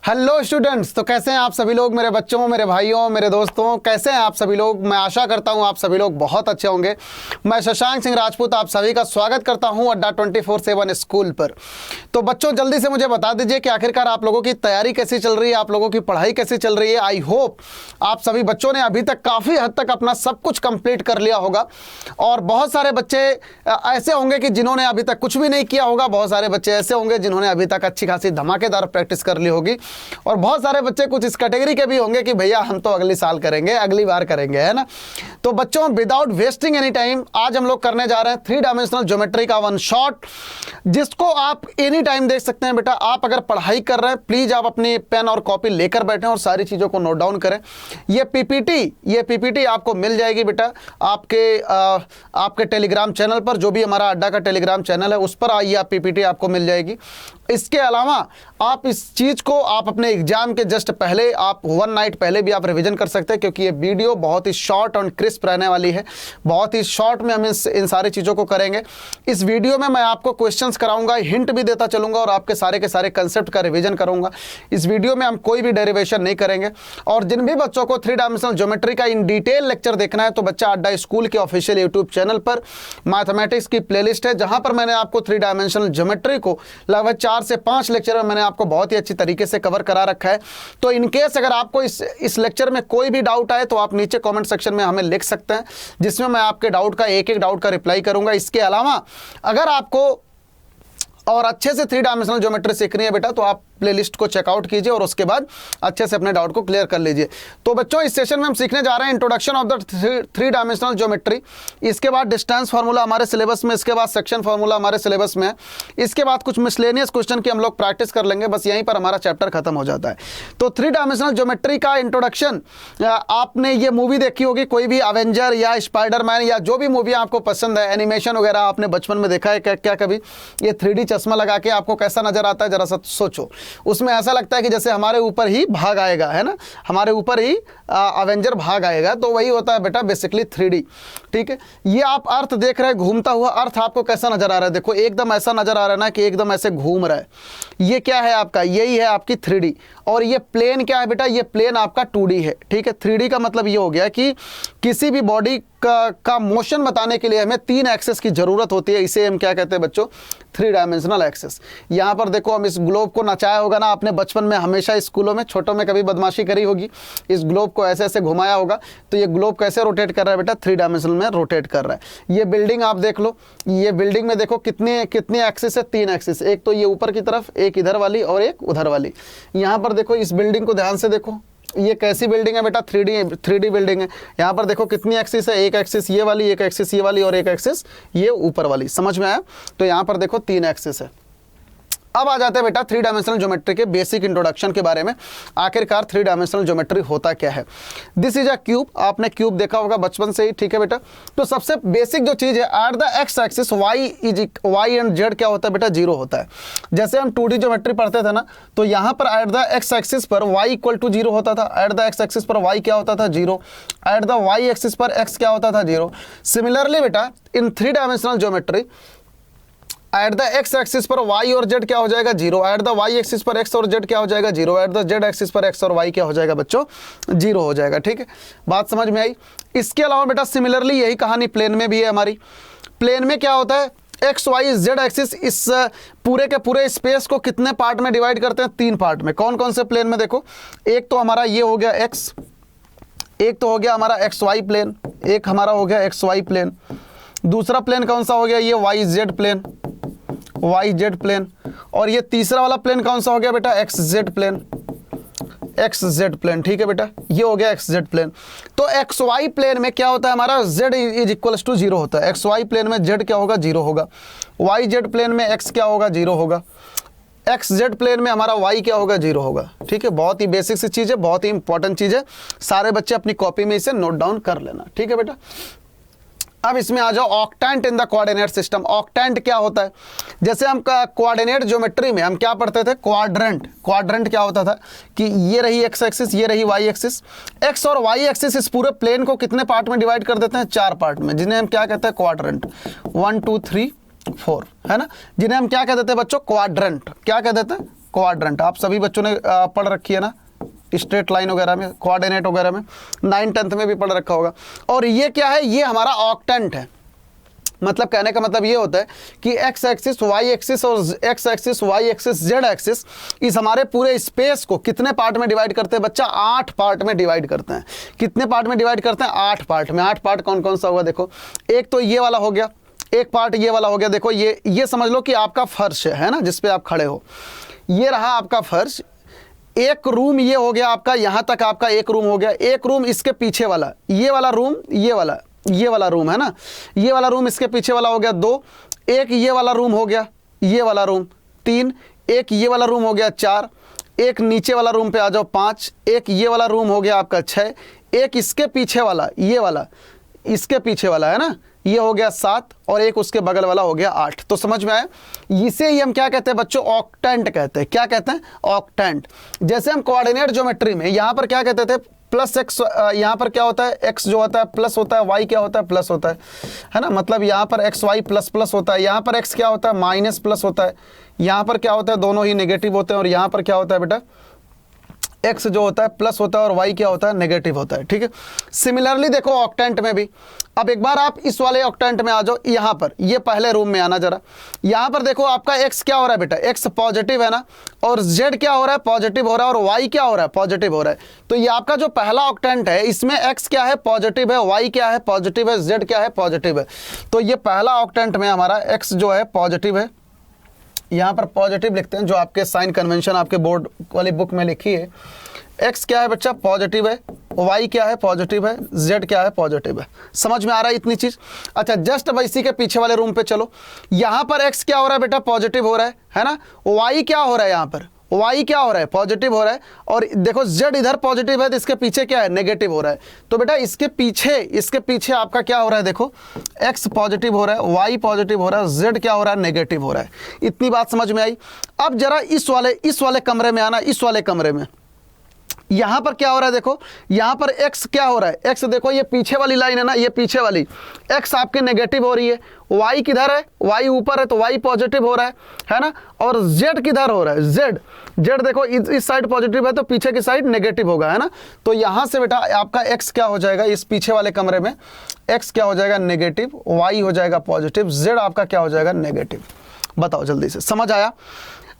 Hello students, तो कैसे हैं आप सभी लोग, मेरे बच्चों, मेरे भाइयों, मेरे दोस्तों, कैसे हैं आप सभी लोग। मैं आशा करता हूं आप सभी लोग बहुत अच्छे होंगे। मैं शशांक सिंह राजपूत आप सभी का स्वागत करता हूं अड्डा 24/7 स्कूल पर। तो बच्चों, जल्दी से मुझे बता दीजिए कि आखिरकार आप लोगों की तैयारी कैसी चल रही है, आप लोगों की पढ़ाई कैसी चल रही है। आई होप आप सभी बच्चों ने अभी तक काफ़ी हद तक अपना सब कुछ कंप्लीट कर लिया होगा, और बहुत सारे बच्चे ऐसे होंगे कि जिन्होंने अभी तक कुछ भी नहीं किया होगा, बहुत सारे बच्चे ऐसे होंगे जिन्होंने अभी तक अच्छी खासी धमाकेदार प्रैक्टिस कर ली होगी, और बहुत सारे बच्चे कुछ इस कैटेगरी के भी होंगे कि भैया हम तो अगले साल करेंगे, अगली बार करेंगे, है ना। तो बच्चों, विदाउट वेस्टिंग एनी टाइम आज हम लोग करने जा रहे हैं 3 डायमेंशनल ज्योमेट्री का वन शॉट, जिसको आप एनी टाइम देख सकते हैं। बेटा, आप अगर पढ़ाई कर रहे हैं, प्लीज आप अपनी पेन और कॉपी लेकर बैठें और सारी चीजों को नोट डाउन करें। ये पीपीटी आपको मिल जाएगी बेटा आपके टेलीग्राम चैनल पर, जो भी हमारा अड्डा का टेलीग्राम चैनल है उस पर आइए, आप पीपीटी आपको मिल जाएगी। इसके अलावा आप इस चीज को आप अपने एग्जाम के जस्ट पहले, आप 1 नाइट पहले भी आप रिवीजन कर सकते हैं, क्योंकि ये वीडियो बहुत ही शॉर्ट और क्रिस्प रहने वाली है। बहुत ही शॉर्ट में हम इन सारी चीज़ों को करेंगे। इस वीडियो में मैं आपको क्वेश्चंस कराऊंगा, हिंट भी देता चलूंगा और आपके सारे के सारे कंसेप्ट का रिवीजन करूंगा। इस वीडियो में हम कोई भी डेरिवेशन नहीं करेंगे। और जिन भी बच्चों को 3 डायमेंशनल ज्योमेट्री का इन डिटेल लेक्चर देखना है, तो बच्चा अड्डा स्कूल के ऑफिशियल यूट्यूब चैनल पर मैथमेटिक्स की प्लेलिस्ट है, जहां पर मैंने आपको 3 डायमेंशनल ज्योमेट्री को लगभग 4 से 5 लेक्चर में मैंने आपको बहुत ही अच्छी तरीके से कवर करा रखा है। तो इनकेस अगर आपको इस लेक्चर में कोई भी डाउट आए तो आप नीचे कमेंट सेक्शन में हमें लिख सकते हैं, जिसमें मैं आपके डाउट का एक डाउट का रिप्लाई करूंगा। इसके अलावा अगर आपको और अच्छे से 3 डायमेंशनल ज्योमेट्री सीखनी है बेटा, तो आप प्लेलिस्ट को चेकआउट कीजिए और उसके बाद अच्छे से अपने डाउट को क्लियर कर लीजिए। तो बच्चों, इस सेशन में हम सीखने जा रहे हैं introduction of the 3 dimensional geometry. इसके बाद डिस्टेंस फार्मूला हमारे सिलेबस में, इसके बाद सेक्शन फार्मूला हमारे सिलेबस में है, इसके बाद कुछ मिसलेनियस क्वेश्चन की हम लोग प्रैक्टिस कर लेंगे। बस यहीं पर हमारा चैप्टर खत्म हो जाता है। तो 3 डायमेंशनल ज्योमेट्री का इंट्रोडक्शन, आपने ये मूवी देखी होगी, कोई भी अवेंजर या स्पाइडरमैन या जो भी मूवी आपको पसंद है, एनिमेशन वगैरह आपने बचपन में देखा है क्या कभी? ये 3D चश्मा लगा के आपको कैसा नजर आता है, जरा सा सोचो। उसमें ऐसा लगता है कि जैसे हमारे ऊपर ही भाग आएगा, है ना, हमारे ऊपर ही अवेंजर भाग आएगा। तो वही होता है बेटा बेसिकली 3D। ठीक है, ये आप अर्थ देख रहे हैं, घूमता हुआ अर्थ आपको कैसा नजर आ रहा है? देखो, एकदम ऐसा नजर आ रहा है ना कि एकदम ऐसे घूम रहा है। ये क्या है आपका? यही है आपकी 3D। और ये प्लेन क्या है बेटा? ये प्लेन आपका 2D है। ठीक है, 3D का मतलब ये हो गया कि किसी भी बॉडी का मोशन बताने के लिए हमें 3 एक्सेस की जरूरत होती है। इसे हम क्या कहते हैं बच्चों? 3 डायमेंशनल एक्सेस। यहाँ पर देखो, हम इस ग्लोब को नचाया होगा ना आपने बचपन में, हमेशा स्कूलों में छोटों में कभी बदमाशी करी होगी, इस ग्लोब को ऐसे ऐसे घुमाया होगा। तो ये ग्लोब कैसे रोटेट कर रहा है बेटा? 3 डायमेंशनल में रोटेट कर रहा है। ये बिल्डिंग आप देख लो, ये बिल्डिंग में देखो कितने एक्सेस है? 3 एक्सेस। एक तो ये ऊपर की तरफ, एक इधर वाली और एक उधर वाली। यहाँ पर देखो, इस बिल्डिंग को ध्यान से देखो, ये कैसी बिल्डिंग है बेटा? 3D बिल्डिंग है। यहाँ पर देखो कितनी एक्सिस है? एक एक्सिस ये वाली, एक एक्सिस ये वाली और एक एक्सिस ये ऊपर वाली। समझ में आया? तो यहाँ पर देखो 3 एक्सिस है। अब आ जाते हैं बेटा 3 डायमेंशनल ज्योमेट्री के बेसिक इंट्रोडक्शन के बारे में। आखिरकार 3 डायमेंशनल ज्योमेट्री होता क्या है? This is a cube. आपने क्यूब देखा होगा बचपन से ही, ठीक है बेटा। तो सबसे बेसिक जो चीज है, at the X axis Y and Z क्या होता है बेटा? 0 होता है। जैसे हम 2D ज्योमेट्री पढ़ते थे ना, तो यहाँ पर एट द एक्स एक्सिस पर y = 0 होता था। एट द एक्स एक्सिस पर y क्या होता था? 0। एट द y एक्सिस पर x क्या होता था? 0। सिमिलरली बेटा, इन 3 dimensional geometry eight the X axis पर y और z क्या हो जाएगा? 0। एट द y एक्सिस पर x और z क्या हो जाएगा? 0। एट द z एक्सिस पर x और y क्या हो जाएगा बच्चों? 0 हो जाएगा। ठीक है, बात समझ में आई? इसके अलावा बेटा सिमिलरली यही कहानी प्लेन में भी है हमारी। प्लेन में क्या होता है? एक्स वाई जेड एक्सिस इस पूरे के पूरे स्पेस को कितने पार्ट में डिवाइड करते हैं? 3 पार्ट में। कौन कौन से प्लेन में? देखो, एक तो हमारा ये हो गया x, एक तो हो गया हमारा एक्स वाई प्लेन, एक हमारा हो गया एक्स वाई प्लेन। दूसरा प्लेन कौन सा हो गया? ये Y Z plane, Y Z plane. और ये तीसरा वाला प्लेन कौन सा हो गया बेटा? X Z plane, X Z plane. ठीक है बेटा, ये हो गया एक्स जेड प्लेन। तो एक्स वाई प्लेन में क्या होता है हमारा? z = 0 होता है। एक्स वाई प्लेन में z क्या होगा? 0 होगा। वाई जेड प्लेन में x क्या होगा? 0 होगा। एक्स जेड प्लेन में हमारा y क्या होगा? 0 होगा। ठीक है, बहुत ही बेसिक सी चीज़ है, बहुत ही इंपॉर्टेंट चीज़ है। सारे बच्चे अपनी कॉपी में इसे नोट डाउन कर लेना। ठीक है बेटा, अब इसमें आ जाओ octant in the coordinate system. Octant क्या होता है? जैसे हम कोऑर्डिनेट ज्योमेट्री में हम क्या पढ़ते थे? क्वाड्रेंट। क्वाड्रेंट क्या होता था कि ये रही एक्स एक्सिस, ये रही वाई एक्सिस। एक्स और वाई एक्सिस इस पूरे प्लेन को कितने पार्ट में डिवाइड कर देते हैं? 4 पार्ट में, जिन्हें हम क्या कहते हैं? क्वाड्रेंट। 1 2 3 4, है ना, जिन्हें हम क्या कह देते हैं बच्चों? क्वाड्रेंट। क्या कह देते हैं? क्वाड्रेंट, आप सभी बच्चों ने पढ़ रखी है ना, स्ट्रेट लाइन वगैरह में, कोऑर्डिनेट वगैरह में 9th 10th में भी पढ़ रखा होगा। और ये क्या है, ये हमारा ऑक्टेंट है। मतलब कहने का मतलब ये होता है कि एक्स एक्सिस, वाई एक्सिस और X axis, Y axis, Z axis इस हमारे पूरे स्पेस को कितने पार्ट में डिवाइड करते हैं बच्चा? 8 पार्ट में डिवाइड करते हैं। कितने पार्ट में डिवाइड करते हैं? 8 पार्ट में। 8 पार्ट कौन कौन सा होगा देखो, एक तो ये वाला हो गया, एक पार्ट ये वाला हो गया। देखो ये समझ लो कि आपका फर्श है ना, जिस पे आप खड़े हो, ये रहा आपका फर्श। एक रूम ये हो गया आपका, यहाँ तक आपका एक रूम हो गया। एक रूम इसके पीछे वाला, ये वाला रूम, ये वाला रूम है ना, ये वाला रूम इसके पीछे वाला हो गया 2। एक ये वाला रूम हो गया, ये वाला रूम 3। एक ये वाला रूम हो गया 4। एक नीचे वाला रूम पे आ जाओ 5। एक ये वाला रूम हो गया आपका 6। एक इसके पीछे वाला, ये वाला इसके पीछे वाला है ना, ये हो गया 7। और एक उसके बगल वाला हो गया 8। तो समझ में आया? इसे ही हम क्या कहते हैं बच्चों? ऑक्टेंट कहते हैं। क्या कहते हैं? ऑक्टेंट। जैसे हम कोऑर्डिनेट ज्योमेट्री में यहाँ पर क्या कहते थे? प्लस एक्स, यहाँ पर क्या होता है? एक्स जो होता है प्लस होता है, वाई क्या होता है? प्लस होता है ना। मतलब यहाँ पर एक्स वाई प्लस प्लस होता है, यहाँ पर एक्स क्या होता है? माइनस प्लस होता है। यहाँ पर क्या होता है? दोनों ही नेगेटिव होते हैं। और यहाँ पर क्या होता है बेटा? एक्स जो होता है प्लस होता है और वाई क्या होता है? नेगेटिव होता है। ठीक है। सिमिलरली देखो ऑक्टेंट में भी, अब एक बार आप इस वाले ऑक्टेंट में आ जाओ। यहाँ पर ये पहले रूम में आना जरा। यहाँ पर देखो आपका एक्स क्या हो रहा है बेटा? एक्स पॉजिटिव है ना, और जेड क्या हो रहा है? पॉजिटिव हो रहा है। और वाई क्या हो रहा है? पॉजिटिव हो रहा है। तो ये आपका जो पहला ऑक्टेंट है, इसमें एक्स क्या है? पॉजिटिव है, वाई क्या है? पॉजिटिव है, जेड क्या है? पॉजिटिव है। तो ये पहला ऑक्टेंट में हमारा एक्स जो है पॉजिटिव है, यहाँ पर पॉजिटिव लिखते हैं, जो आपके साइन कन्वेंशन आपके बोर्ड वाली बुक में लिखी है। एक्स क्या है बच्चा? पॉजिटिव है। वाई क्या है? पॉजिटिव है। जेड क्या है? पॉजिटिव है। समझ में आ रहा है इतनी चीज? अच्छा, जस्ट अब इसी के पीछे वाले रूम पे चलो। यहाँ पर एक्स क्या हो रहा है बेटा? पॉजिटिव हो रहा है ना। वाई क्या हो रहा है? यहाँ पर वाई क्या हो रहा है? पॉजिटिव हो रहा है। और देखो जेड इधर पॉजिटिव है, तो इसके पीछे क्या है? नेगेटिव हो रहा है। तो बेटा इसके पीछे आपका क्या हो रहा है? देखो एक्स पॉजिटिव हो रहा है, वाई पॉजिटिव हो रहा है, जेड क्या हो रहा है? नेगेटिव हो रहा है। इतनी बात समझ में आई? अब जरा इस वाले कमरे में आना। इस वाले कमरे में यहां पर क्या हो रहा है? देखो यहां पर x क्या हो रहा है? x देखो, ये पीछे वाली लाइन है ना, ये पीछे वाली x आपके नेगेटिव हो रही है। y किधर है? y ऊपर है, तो y पॉजिटिव हो रहा है ना। और z किधर हो रहा है? z देखो इस साइड पॉजिटिव है, तो पीछे की साइड नेगेटिव होगा, है ना। तो यहां से बेटा आपका x क्या हो जाएगा? इस पीछे वाले कमरे में x क्या हो जाएगा? नेगेटिव। y हो जाएगा पॉजिटिव। z आपका क्या हो जाएगा? नेगेटिव। बताओ जल्दी से, समझ आया?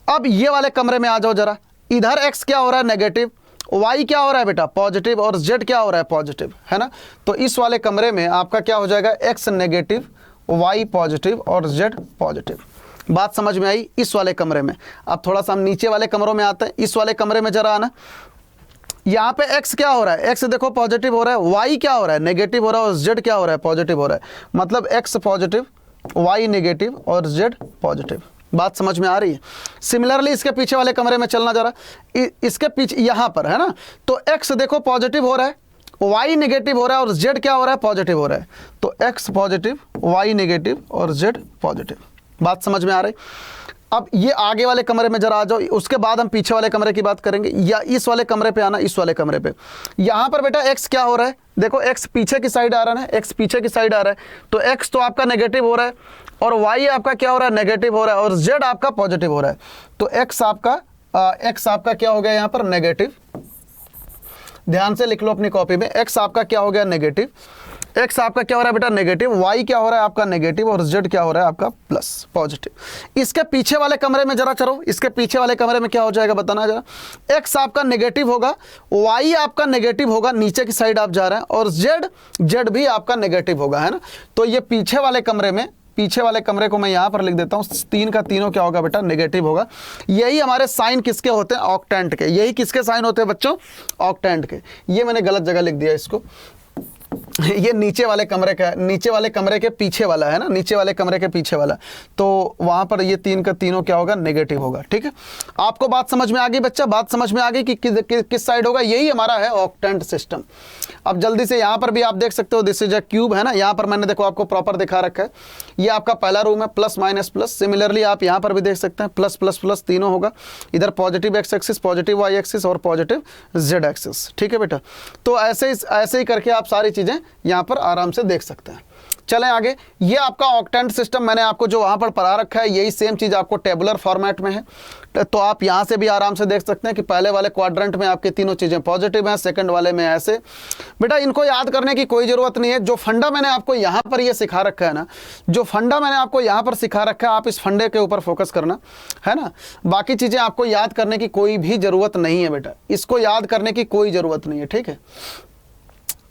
अब ये वाले कमरे में आ जाओ जरा। इधर x क्या हो रहा है? नेगेटिव। y क्या हो रहा है बेटा? पॉजिटिव। और z क्या हो रहा है? पॉजिटिव, है ना। तो इस वाले कमरे में आपका क्या हो जाएगा? x नेगेटिव, y पॉजिटिव और z पॉजिटिव। बात समझ में आई? इस वाले कमरे में। अब थोड़ा सा हम नीचे वाले कमरों में आते हैं। इस वाले कमरे में जरा आना। यहाँ पे x क्या हो रहा है? x देखो पॉजिटिव हो रहा है, y क्या हो रहा है? नेगेटिव हो रहा है, और z क्या हो रहा है? पॉजिटिव हो रहा है। मतलब x पॉजिटिव, y नेगेटिव और z पॉजिटिव। बात समझ में आ रही है? सिमिलरली इसके पीछे वाले कमरे में चलना जरा। इसके पीछे यहाँ पर, है ना, तो x देखो पॉजिटिव हो रहा है, y नेगेटिव हो रहा है, और z क्या हो रहा है? पॉजिटिव हो रहा है। तो x पॉजिटिव, y नेगेटिव और z पॉजिटिव। बात समझ में आ रही? अब ये आगे वाले कमरे में जरा आ जाओ, उसके बाद हम पीछे वाले कमरे की बात करेंगे। या इस वाले कमरे पे आना, इस वाले कमरे पे। यहाँ पर बेटा x क्या हो रहा है? देखो x पीछे की साइड आ रहा है, x पीछे की साइड आ रहा है, तो x तो आपका नेगेटिव हो रहा है, और y आपका क्या हो रहा है? नेगेटिव हो रहा है, और z आपका पॉजिटिव हो रहा है। तो x आपका क्या हो गया यहाँ पर? नेगेटिव। ध्यान से लिख लो अपनी कॉपी में, x आपका क्या हो गया? नेगेटिव। x आपका क्या हो रहा है बेटा? नेगेटिव। y क्या हो रहा है आपका? नेगेटिव। और z क्या हो रहा है आपका? Plus, positive. इसके पीछे वाले कमरे में जरा चलो। इसके पीछे वाले कमरे में क्या हो जाएगा बताना जरा। x आपका नेगेटिव होगा, y आपका नेगेटिव होगा, नीचे की साइड आप जा रहे हैं, और z भी आपका नेगेटिव होगा, है ना। तो ये पीछे वाले कमरे को मैं यहाँ पर लिख देता हूँ। 3 का तीनों क्या होगा बेटा? नेगेटिव होगा। यही हमारे साइन किसके होते हैं? ऑक्टेंट के। यही किसके साइन होते हैं बच्चों? ऑक्टेंट के। ये मैंने गलत जगह लिख दिया इसको। ये नीचे वाले कमरे का, नीचे वाले कमरे के पीछे वाला है ना, नीचे वाले कमरे के पीछे वाला। तो वहां पर ये 3 का तीनों क्या होगा? नेगेटिव होगा। ठीक है, आपको बात समझ में आ गई बच्चा? बात समझ में आ गई कि किस साइड होगा? यही हमारा है ऑक्टेंट सिस्टम। अब जल्दी से यहाँ पर भी आप देख सकते हो, दिस इज अ क्यूब, है ना। यहाँ पर मैंने देखो आपको प्रॉपर दिखा रखा है। ये आपका पहला रूम है, प्लस माइनस प्लस। सिमिलरली आप यहाँ पर भी देख सकते हैं, प्लस प्लस प्लस तीनों होगा। इधर positive X axis, positive Y axis और पॉजिटिव जेड एक्सिस। ठीक है बेटा, तो ऐसे ही करके आप सारी चीजें यहाँ पर आराम से देख सकते हैं। चलें आगे। ये आपका ऑक्टेंट सिस्टम मैंने आपको जो वहाँ पर पढ़ा रखा है, यही सेम चीज़ आपको टेबुलर फॉर्मेट में है। तो आप यहाँ से भी आराम से देख सकते हैं कि पहले वाले क्वाड्रेंट में आपकी तीनों चीज़ें पॉजिटिव हैं, सेकंड वाले में ऐसे। बेटा इनको याद करने की कोई ज़रूरत नहीं है। जो फंडा मैंने आपको यहाँ पर ये सिखा रखा है ना, जो फंडा मैंने आपको यहाँ पर सिखा रखा है, आप इस फंडे के ऊपर फोकस करना है ना। बाकी चीज़ें आपको याद करने की कोई भी ज़रूरत नहीं है बेटा, इसको याद करने की कोई ज़रूरत नहीं है, ठीक है।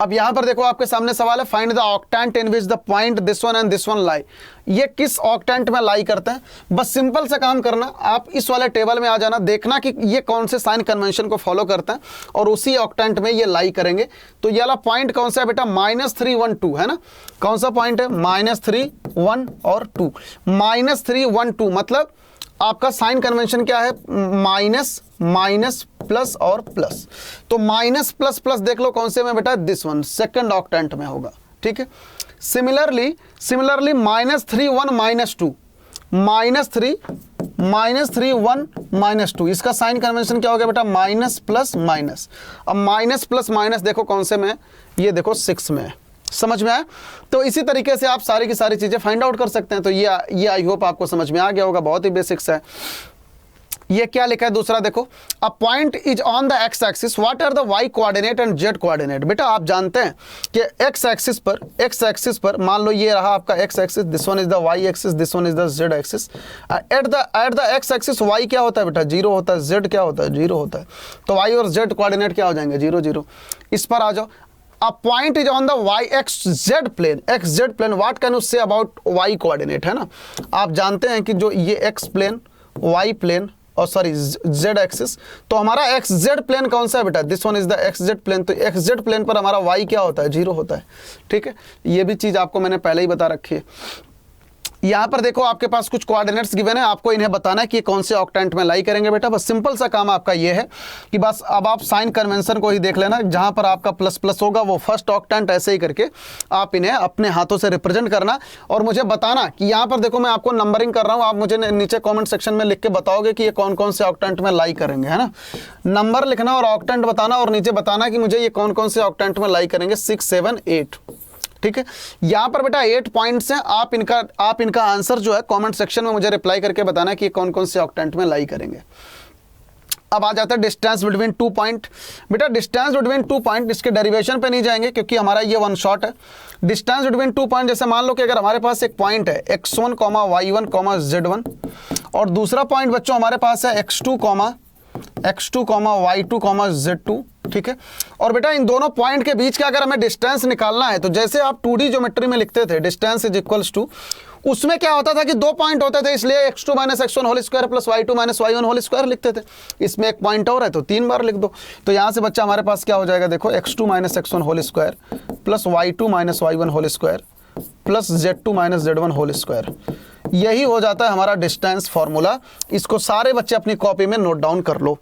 अब यहां पर देखो आपके सामने सवाल है, find the octant in which the point this one and this one lie. ये किस ऑक्टेंट में लाई करते हैं। बस सिंपल सा काम करना, आप इस वाले टेबल में आ जाना, देखना कि ये कौन से साइन कन्वेंशन को फॉलो करते हैं और उसी ऑक्टेंट में ये लाई करेंगे। तो ये वाला पॉइंट कौन सा है बेटा, -3 1 2 है ना। कौन सा पॉइंट है, -3 1 और 2। -3 1 2 मतलब आपका साइन कन्वेंशन क्या है, माइनस माइनस प्लस और प्लस। तो माइनस प्लस प्लस देख लो कौन से में बेटा, दिस वन, सेकंड ऑक्टेंट में होगा, ठीक है। सिमिलरली -3 1 -2, -3 1 -2, इसका साइन कन्वेंशन क्या हो गया बेटा, माइनस प्लस माइनस। अब माइनस प्लस माइनस देखो कौन से में, ये देखो 6 में है। समझ में आया। तो इसी तरीके से आप सारी की सारी चीज़ें फाइंड आउट कर सकते हैं। तो ये आई होप आपको समझ में आ गया होगा, बहुत ही बेसिक्स है। ये क्या लिखा है दूसरा देखो, a point is on the X axis, what are the Y coordinate and Z coordinate. बेटा आप जानते हैं कि एक्स एक्सिस पर मान लो ये रहा आपका X axis, this one is the Y axis, this one is the Z axis. At the X axis Y क्या होता है बेटा, 0 होता है, जेड क्या होता है, 0 होता है। तो वाई और जेड कोऑर्डिनेट क्या हो जाएंगे, 0 0। इस पर आ जाओ, a point is on the yxz plane, what can you say about y coordinate, है ना। आप जानते हैं कि जो ये x प्लेन, y प्लेन और सॉरी z एक्सिस, तो हमारा xz प्लेन कौन सा है बेटा, this one is the xz plane. तो xz प्लेन पर हमारा y क्या होता है, 0 होता है, ठीक है। ये भी चीज़ आपको मैंने पहले ही बता रखी है। यहाँ पर देखो आपके पास कुछ कोऑर्डिनेट्स गिवन है, आपको इन्हें बताना है कि कौन से ऑक्टेंट में लाई करेंगे बेटा। बस सिंपल सा काम आपका ये है कि बस अब आप साइन कन्वेंशन को ही देख लेना, जहाँ पर आपका प्लस प्लस होगा वो फर्स्ट ऑक्टेंट, ऐसे ही करके आप इन्हें अपने हाथों से रिप्रेजेंट करना और मुझे बताना कि यहाँ पर देखो मैं आपको नंबरिंग कर रहा हूँ, आप मुझे नीचे कॉमेंट सेक्शन में लिख के बताओगे कि ये कौन कौन से ऑक्टेंट में लाई करेंगे, है ना। नंबर लिखना और ऑक्टेंट बताना और नीचे बताना कि मुझे ये कौन कौन से ऑक्टेंट में लाई करेंगे, 6 7 8, ठीक है। यहाँ पर बेटा 8 पॉइंट्स हैं, आप इनका आंसर जो है कमेंट सेक्शन में मुझे रिप्लाई करके बताना कि कौन कौन से ऑक्टेंट में लाई करेंगे। अब आ जाता है डिस्टेंस बिटवीन 2 पॉइंट। बेटा डिस्टेंस बिटवीन 2 पॉइंट, इसके डेरिवेशन पे नहीं जाएंगे क्योंकि हमारा ये वन शॉट है। डिस्टेंस बिटवीन 2 पॉइंट, जैसे मान लो कि अगर हमारे पास एक पॉइंट है x1, y1, z1 और दूसरा पॉइंट बच्चों हमारे पास है x2, y2, z2, ठीक है। और बेटा इन दोनों पॉइंट के बीच का अगर हमें डिस्टेंस निकालना है, तो जैसे आप 2D ज्योमेट्री में लिखते थे डिस्टेंस इज इक्वल्स टू, उसमें क्या होता था कि 2 पॉइंट होते थे, इसलिए x2 - x1 whole square plus y2 - y1 whole square लिखते थे। इसमें एक पॉइंट और है तो 3 बार लिख दो। तो यहाँ से बच्चा हमारे पास क्या हो जाएगा, देखो x2 - x1 whole square plus y2 - y1 whole square plus z2 - z1 whole square. यही हो जाता है हमारा डिस्टेंस फॉर्मूला। इसको सारे बच्चे अपनी कॉपी में नोट डाउन कर लो,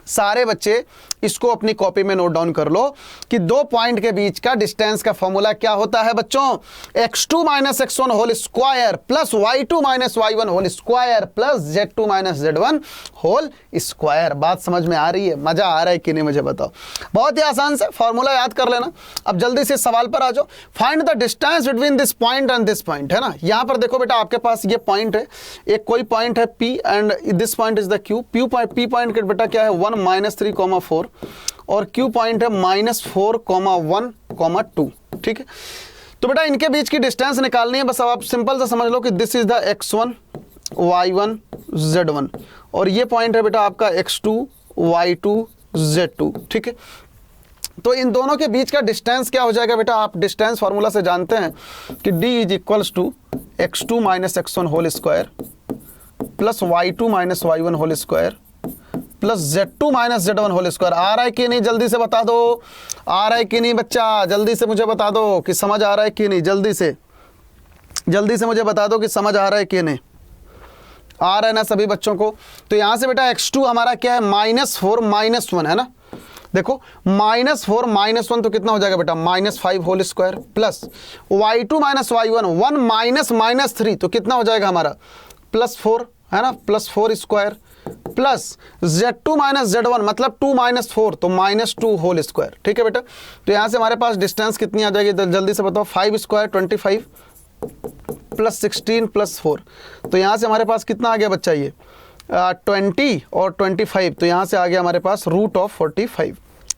सारे बच्चे इसको अपनी कॉपी में नोट डाउन कर लो कि 2 पॉइंट के बीच का डिस्टेंस का फॉर्मूला क्या होता है बच्चों, x2 - x1 whole square plus y2 - y1 whole square plus z2 - z1 whole square. बात समझ में आ रही है, मजा आ रहा है कि नहीं मुझे बताओ। बहुत ही आसान से फॉर्मूला याद कर लेना। अब जल्दी से सवाल पर आ जाओ, find the distance between this point and this point, है ना। यहाँ पर देखो बेटा आपके पास ये पॉइंट है, एक कोई पॉइंट है P and this point is the Q। P point के बेटा क्या है 1 - 3, 4 और Q पॉइंट है -4, 1, 2, ठीक है। तो बेटा इनके बीच की डिस्टेंस निकालनी है। बस अब आप सिंपल सा समझ लो कि this is the x1, y1, z1 और ये पॉइंट है बेटा आपका x2, y2, z2, ठीक है। तो इन दोनों के बीच का डिस्टेंस क्या हो जाएगा बेटा, आप डिस्टेंस फार्मूला से जानते हैं कि d is equals to x2 - x1 whole square plus y2 - y1 whole square plus z2 - z1 whole square. आ रहा है कि नहीं, जल्दी से बता दो, आ रहा है कि नहीं बच्चा, जल्दी से मुझे बता दो कि समझ आ रहा है कि नहीं, जल्दी से मुझे बता दो कि समझ आ रहा है कि नहीं। आ रहा है ना सभी बच्चों को। तो यहाँ से बेटा x2 हमारा क्या है -4 - 1, है ना। देखो -4 - 1 तो कितना हो जाएगा बेटा -5 whole square plus y2 - y1 1 - -3 तो कितना हो जाएगा हमारा +4, है ना, +4 square plus Z2 minus Z1 मतलब 2 माइनस 4 तो -2 होल स्क्वायर। ठीक है बेटा, तो यहाँ से हमारे पास डिस्टेंस कितनी आ जाएगी जल्दी से बताओ, 5 स्क्वायर 25 प्लस 16 प्लस 4, तो यहाँ से हमारे पास कितना आ गया बच्चा, ये 20 और 25, तो यहाँ से आ गया हमारे पास रूट ऑफ 45।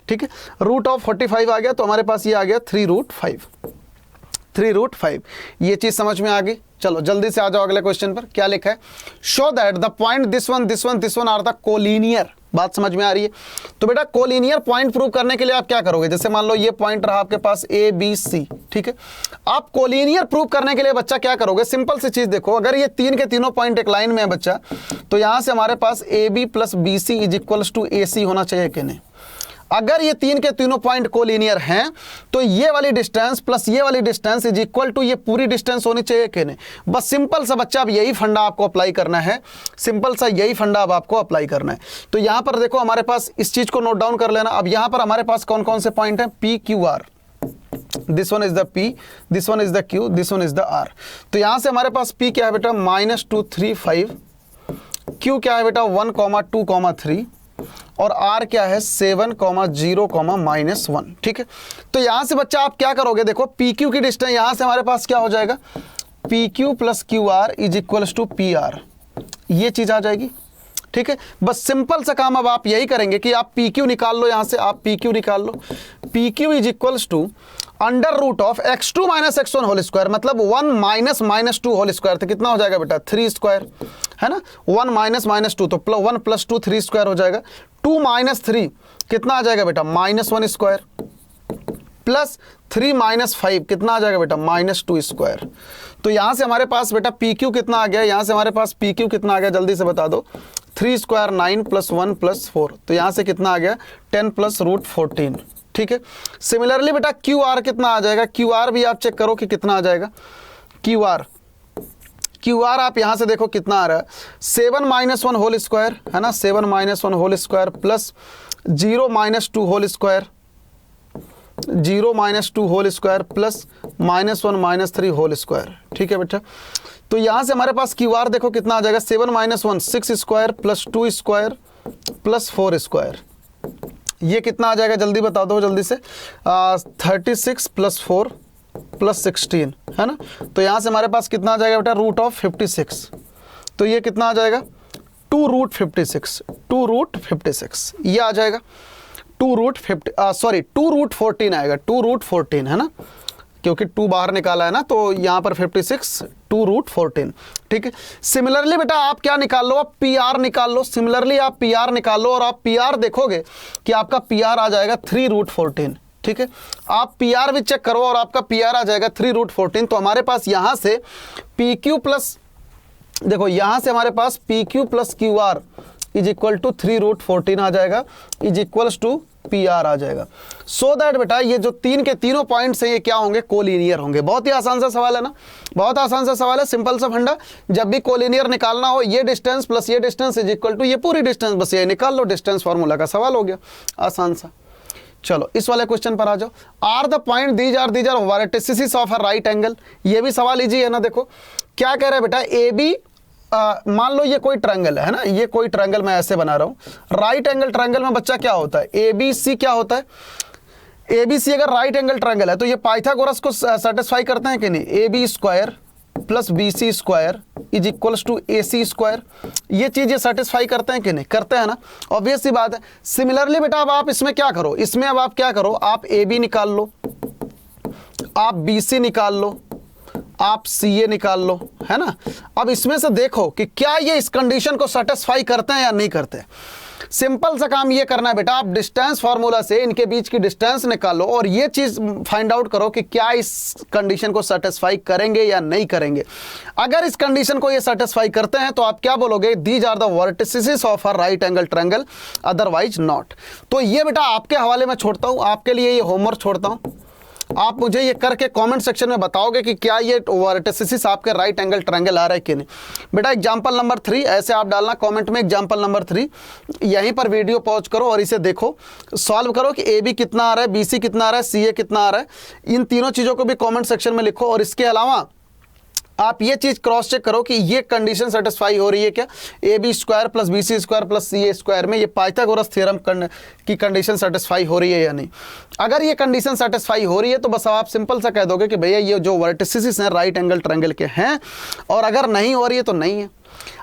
ठीक है, रूट ऑफ 45 आ गया, तो हमारे पास ये आ गया 3√5। ये चीज समझ में आ गई। चलो जल्दी से आ जाओ अगले क्वेश्चन पर, क्या लिखा है, show that the point this one are the collinear. बात समझ में आ रही है। तो बेटा कोलिनियर पॉइंट प्रूव करने के लिए आप क्या करोगे, जैसे मान लो ये पॉइंट रहा आपके पास ए बी सी, ठीक है, आप कोलिनियर प्रूव करने के लिए बच्चा क्या करोगे, सिंपल सी चीज देखो, अगर ये तीन के तीनों पॉइंट एक लाइन में है बच्चा, तो यहां से हमारे पास A B plus B C is equals to A C होना चाहिए कि नहीं। अगर ये तीन के तीनों पॉइंट कोलिनियर हैं तो ये वाली डिस्टेंस प्लस ये वाली डिस्टेंस इज इक्वल टू ये पूरी डिस्टेंस होनी चाहिए कि नहीं। बस सिंपल सा बच्चा अब यही फंडा आपको अप्लाई करना है, सिंपल सा यही फंडा अब आपको अप्लाई करना है। तो यहां पर देखो हमारे पास इस चीज को नोट डाउन कर लेना। अब यहां पर हमारे पास कौन कौन से पॉइंट हैं, P Q R, this one is the P, this one is the Q, this one is the R। तो यहां से हमारे पास P क्या है बेटा -2 3 5, Q क्या है बेटा 1 2 3 और R क्या है 7 0 -1। ठीक है, तो यहां से बच्चा आप क्या करोगे, देखो PQ की डिस्टेंस यहां से हमारे पास क्या हो जाएगा, PQ plus QR is equals to PR, ये चीज आ जाएगी। ठीक है, बस सिंपल सा काम अब आप यही करेंगे कि आप PQ निकाल लो, यहां से आप PQ निकाल लो, PQ is equals to under root of x2 minus x1 whole square, मतलब 1 माइनस 2 होल स्क्वायर, तो कितना हो जाएगा बेटा 3 स्क्वायर, है ना, 1 माइनस 2 तो 1 + 2 3 स्क्वायर हो जाएगा, 2 - 3 कितना आ जाएगा बेटा -1 स्क्वायर, प्लस 3 - 5 कितना आ जाएगा बेटा -2 स्क्वायर। तो यहां से हमारे पास बेटा PQ कितना आ गया, यहां से हमारे पास PQ कितना आ गया जल्दी से बता दो, 3 स्क्वायर 9 + 1 + 4, तो यहां से कितना आ गया 10 + √14। ठीक है, सिमिलरली बेटा QR कितना आ जाएगा, QR भी आप चेक करो कि कितना आ जाएगा, QR आप यहां से देखो कितना आ रहा है 7 - 1 होल स्क्वायर, है ना, 7 - 1 whole square plus 0 - 2 whole square, 0 - 2 whole square plus -1 - 3 whole square. ठीक है बेटा, तो यहां से हमारे पास QR देखो कितना आ जाएगा 7 - 1 6 square plus 2 square plus 4 square, ये कितना आ जाएगा जल्दी बता दो जल्दी से, 36 + 4 + 16, है ना, तो यहां से हमारे पास कितना आ जाएगा बेटा √56, तो ये कितना आ जाएगा 2√56 ये आ जाएगा 2√14 आएगा, 2√14, है ना, क्योंकि 2 बाहर निकाला है ना, तो यहाँ पर 56 2√14। ठीक है, सिमिलरली बेटा आप क्या निकाल लो, आप PR निकाल लो, सिमिलरली आप PR निकाल लो और आप PR देखोगे कि आपका PR आ जाएगा 3√14। ठीक है, आप PR भी चेक करो और आपका PR आ जाएगा 3√14। तो हमारे पास यहाँ से PQ प्लस, देखो यहाँ से हमारे पास PQ plus QR is equal to 3√14 आ जाएगा, इज इक्वल्स टू PR आ जाएगा। सो दैट बेटा ये जो तीन के तीनों पॉइंट्स हैं ये क्या होंगे, कोलिनियर होंगे। बहुत ही आसान सा सवाल है ना, बहुत आसान सा सवाल है, सिंपल सा फंडा, जब भी कोलिनियर निकालना हो ये डिस्टेंस प्लस ये डिस्टेंस इज इक्वल टू ये पूरी डिस्टेंस, बस ये निकाल लो, डिस्टेंस फार्मूला का सवाल हो गया, आसान सा। चलो इस वाले क्वेश्चन पर आ जाओ, are the point these are vertices of a right angle, ये भी सवाल इजी है ना। देखो क्या कह रहा है बेटा, AB मान लो ये कोई ट्रायंगल है ना, ये कोई ट्रायंगल मैं ऐसे बना रहा हूं, राइट एंगल ट्रायंगल में बच्चा क्या होता है, ABC क्या होता है, ABC अगर राइट एंगल ट्रायंगल है तो ये पाइथागोरस को सेटिस्फाई करते हैं कि नहीं, AB square plus BC square is equals to AC square, ये चीज ये सेटिस्फाई करते हैं कि नहीं, करते हैं ना, ऑब्वियस सी बात है। सिमिलरली बेटा अब आप इसमें क्या करो, इसमें अब आप क्या करो, आप AB निकाल लो, आप BC निकाल लो, आप CA निकाल लो, है ना। अब इसमें से देखो कि क्या ये इस कंडीशन को सेटिस्फाई करते हैं या नहीं करते। सिंपल सा काम ये करना है बेटा, आप डिस्टेंस फार्मूला से इनके बीच की डिस्टेंस निकालो और ये चीज फाइंड आउट करो कि क्या इस कंडीशन को सेटिस्फाई करेंगे या नहीं करेंगे। अगर इस कंडीशन को ये सेटिस्फाई करते हैं तो आप क्या बोलोगे, these are the vertices of a right angle triangle, otherwise not. तो ये बेटा आपके हवाले में छोड़ता हूं, आपके लिए ये होमवर्क छोड़ता हूं, आप मुझे ये करके कमेंट सेक्शन में बताओगे कि क्या ये वर्टिसिस आपके राइट एंगल ट्रायंगल आ रहा है कि नहीं। बेटा एग्जांपल नंबर 3 ऐसे आप डालना कमेंट में, एग्जांपल नंबर 3, यहीं पर वीडियो पॉज करो और इसे देखो, सॉल्व करो कि AB कितना आ रहा है, BC कितना आ रहा है, CA कितना आ रहा है, इन तीनों चीज़ों को भी कॉमेंट सेक्शन में लिखो। और इसके अलावा आप ये चीज क्रॉस चेक करो कि ये कंडीशन सेटिस्फाई हो रही है क्या, A B square plus B C square plus C A square में ये पाइथागोरस थ्योरम की कंडीशन सेटिस्फाई हो रही है या नहीं। अगर ये कंडीशन सेटिस्फाई हो रही है तो बस आप सिंपल सा कह दोगे कि भैया ये जो वर्टिसिस हैं राइट एंगल ट्रायंगल के हैं, और अगर नहीं हो रही है तो नहीं है।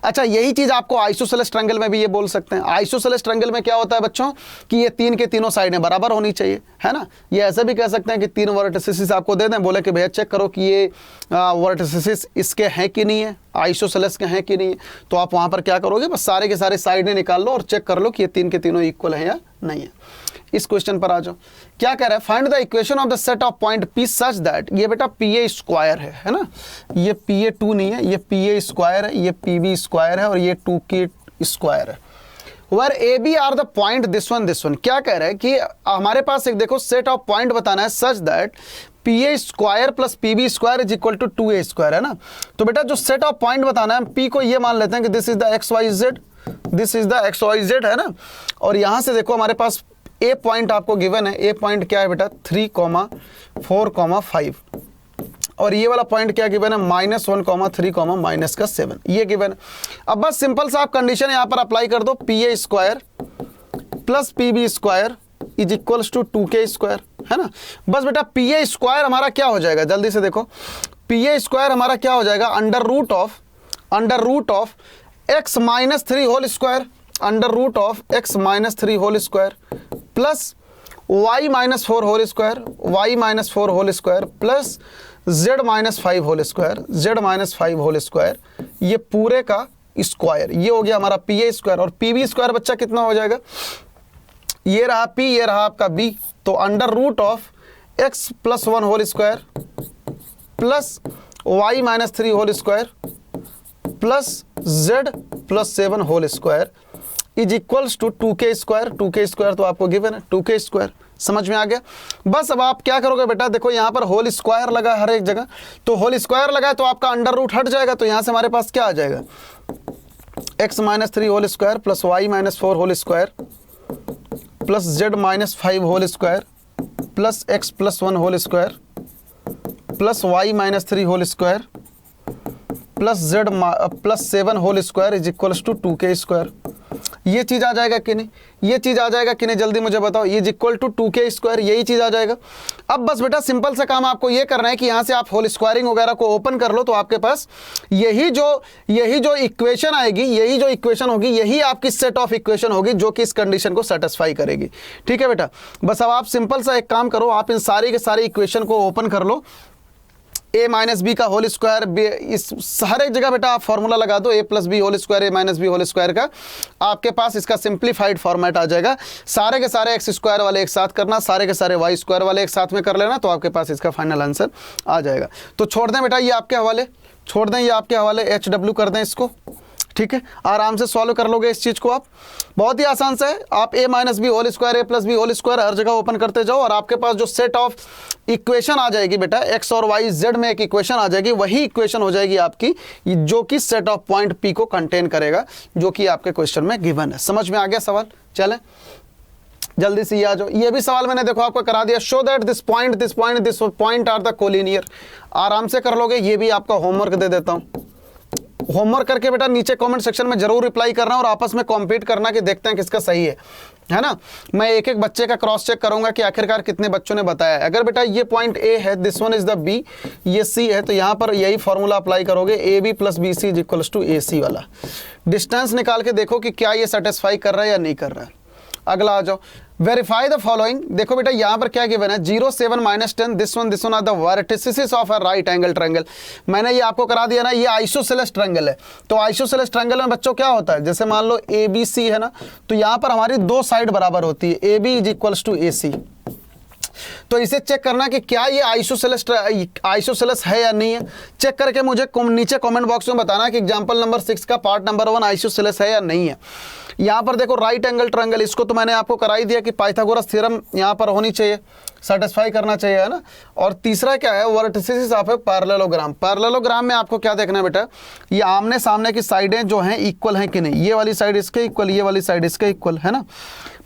अच्छा, यही चीज आपको आइसोसेलेस ट्रायंगल में भी ये बोल सकते हैं। आइसोसेलेस ट्रायंगल में क्या होता है बच्चों कि ये तीन के तीनों साइडें बराबर होनी चाहिए, है ना। ये ऐसे भी कह सकते हैं कि तीन वर्टिसिस आपको दे दें, बोले कि भैया चेक करो कि ये वर्टिसिस इसके हैं कि नहीं है, आइसोसेलेस के हैं कि नहीं है। तो आप वहां पर क्या करोगे, बस सारे के सारे साइडें निकाल लो और चेक कर लो कि ये तीन के तीनों इक्वल है या नहीं है। इस क्वेश्चन पर आ जाओ, क्या कह रहा है, find the equation of the set of point P such that, ये बेटा पी ए स्क्वायर है ना, ये पी ए 2 नहीं है, ये पी ए स्क्वायर है, ये पी बी स्क्वायर है और ये 2 के स्क्वायर है। Where A B are the point this one. क्या कह रहा है कि हमारे पास एक देखो सेट ऑफ पॉइंट बताना है such that P A square plus P B square is equal to 2a square, है ना। तो बेटा जो सेट ऑफ पॉइंट बताना है, पी को ये मान लेते हैं कि this is the X Y Z, this is the X Y Z, है ना। और यहां से देखो हमारे पास ए पॉइंट आपको गिवन है, ए पॉइंट क्या है बेटा 3, 4, 5, और ये वाला पॉइंट क्या गिवन है -1, 3, -7, ये गिवन है। अब बस सिंपल सा आप कंडीशन यहां पर अप्लाई कर दो, P A square plus P B square is equals to 2k square, है ना। बस बेटा पी ए स्क्वायर हमारा क्या हो जाएगा, जल्दी से देखो, पी ए स्क्वायर हमारा क्या हो जाएगा, under root of x - 3 whole square, under root of x - 3 whole square plus y - 4 whole square, y - 4 whole square plus z - 5 whole square, z - 5 whole square, ये पूरे का स्क्वायर, ये हो गया हमारा पी ए स्क्वायर। और पी बी स्क्वायर बच्चा कितना हो जाएगा, ये रहा p, ये रहा आपका b, तो under root of x + 1 whole square plus y - 3 whole square plus z + 7 whole square is equals to 2k square. 2k square तो आपको गिवन है, 2k स्क्वायर, समझ में आ गया। बस अब आप क्या करोगे बेटा, देखो यहाँ पर होल स्क्वायर लगा हर एक जगह, तो होल स्क्वायर लगा है तो आपका अंडर रूट हट जाएगा, तो यहाँ से हमारे पास क्या आ जाएगा, x - 3 whole square plus y - 4 whole square plus z - 5 whole square plus x + 1 whole square plus y - 3 whole square plus z + 7 whole square is equals to 2k square. ये चीज आ जाएगा कि नहीं, ये चीज आ जाएगा कि नहीं, जल्दी मुझे बताओ, ये is equal to 2k square, यही चीज आ जाएगा। अब बस बेटा सिंपल सा काम आपको ये करना है कि यहाँ से आप होल स्क्वायरिंग वगैरह को ओपन कर लो, तो आपके पास यही जो इक्वेशन आएगी, यही जो इक्वेशन होगी, यही आपकी सेट ऑफ इक्वेशन होगी जो कि इस कंडीशन को सेटिस्फाई करेगी। ठीक है बेटा, बस अब आप सिंपल सा एक काम करो, आप इन सारी के सारी इक्वेशन को ओपन कर लो, a - b का होल स्क्वायर, इस हर एक जगह बेटा आप फॉर्मूला लगा दो, a + b whole square, a - b whole square का, आपके पास इसका सिंप्लीफाइड फॉर्मेट आ जाएगा। सारे के सारे x स्क्वायर वाले एक साथ करना, सारे के सारे y स्क्वायर वाले एक साथ में कर लेना, तो आपके पास इसका फाइनल आंसर आ जाएगा। तो छोड़ दें बेटा ये आपके हवाले, छोड़ दें ये आपके हवाले, HW कर दें इसको, ठीक है, आराम से सॉल्व कर लोगे इस चीज़ को आप, बहुत ही आसान से है। आप a - b whole square, a + b whole square हर जगह ओपन करते जाओ, और आपके पास जो सेट ऑफ इक्वेशन आ जाएगी बेटा, x और y z में एक इक्वेशन आ जाएगी, वही इक्वेशन हो जाएगी आपकी, जो कि सेट ऑफ पॉइंट p को कंटेन करेगा, जो कि आपके क्वेश्चन में गिवन है। समझ में आ गया सवाल, चलें जल्दी से ये आ जाओ। ये भी सवाल मैंने देखो आपको करा दिया, show that this point are the collinear, आराम से कर लोगे, ये भी आपका होमवर्क दे देता हूँ। होमवर्क करके बेटा नीचे कमेंट सेक्शन में जरूर रिप्लाई करना और आपस में कॉम्पीट करना कि देखते हैं किसका सही है ना। मैं एक एक बच्चे का क्रॉस चेक करूंगा कि आखिरकार कितने बच्चों ने बताया है। अगर बेटा ये पॉइंट ए है, this one is the B, ये सी है, तो यहाँ पर यही फॉर्मूला अप्लाई करोगे, A B plus B C is equals to A C वाला। डिस्टेंस निकाल के देखो कि क्या ये सेटिस्फाई कर रहा है या नहीं कर रहा है। अगला आ जाओ, वेरीफाई द फॉलोइंग। देखो बेटा यहाँ पर क्या गिवन है, 0, 7, -10, this one are the vertices of a right angle triangle. मैंने ये आपको करा दिया ना, ये आइसोसेलेस ट्रायंगल है। तो आइसोसेलेस ट्रायंगल में बच्चों क्या होता है, जैसे मान लो ए बी सी है ना, तो यहाँ पर हमारी दो साइड बराबर होती है, A B is equals to A C. तो इसे चेक करना कि क्या ये आइसोसेलेस है या नहीं है। चेक करके मुझे नीचे कमेंट बॉक्स में बताना कि एग्जांपल नंबर 6 का पार्ट नंबर 1 आइसोसेलेस है या नहीं है। यहाँ पर देखो राइट एंगल ट्रायंगल, इसको तो मैंने आपको करा ही दिया कि पाइथागोरस थ्योरम यहाँ पर होनी चाहिए, सेटिस्फाई करना चाहिए, है ना। और तीसरा क्या है, vertices of a parallelogram. Parallelogram में आपको क्या देखना है बेटा, ये आमने सामने की साइडें जो हैं इक्वल हैं कि नहीं, ये वाली साइड इसके इक्वल, ये वाली साइड इसके इक्वल, है ना।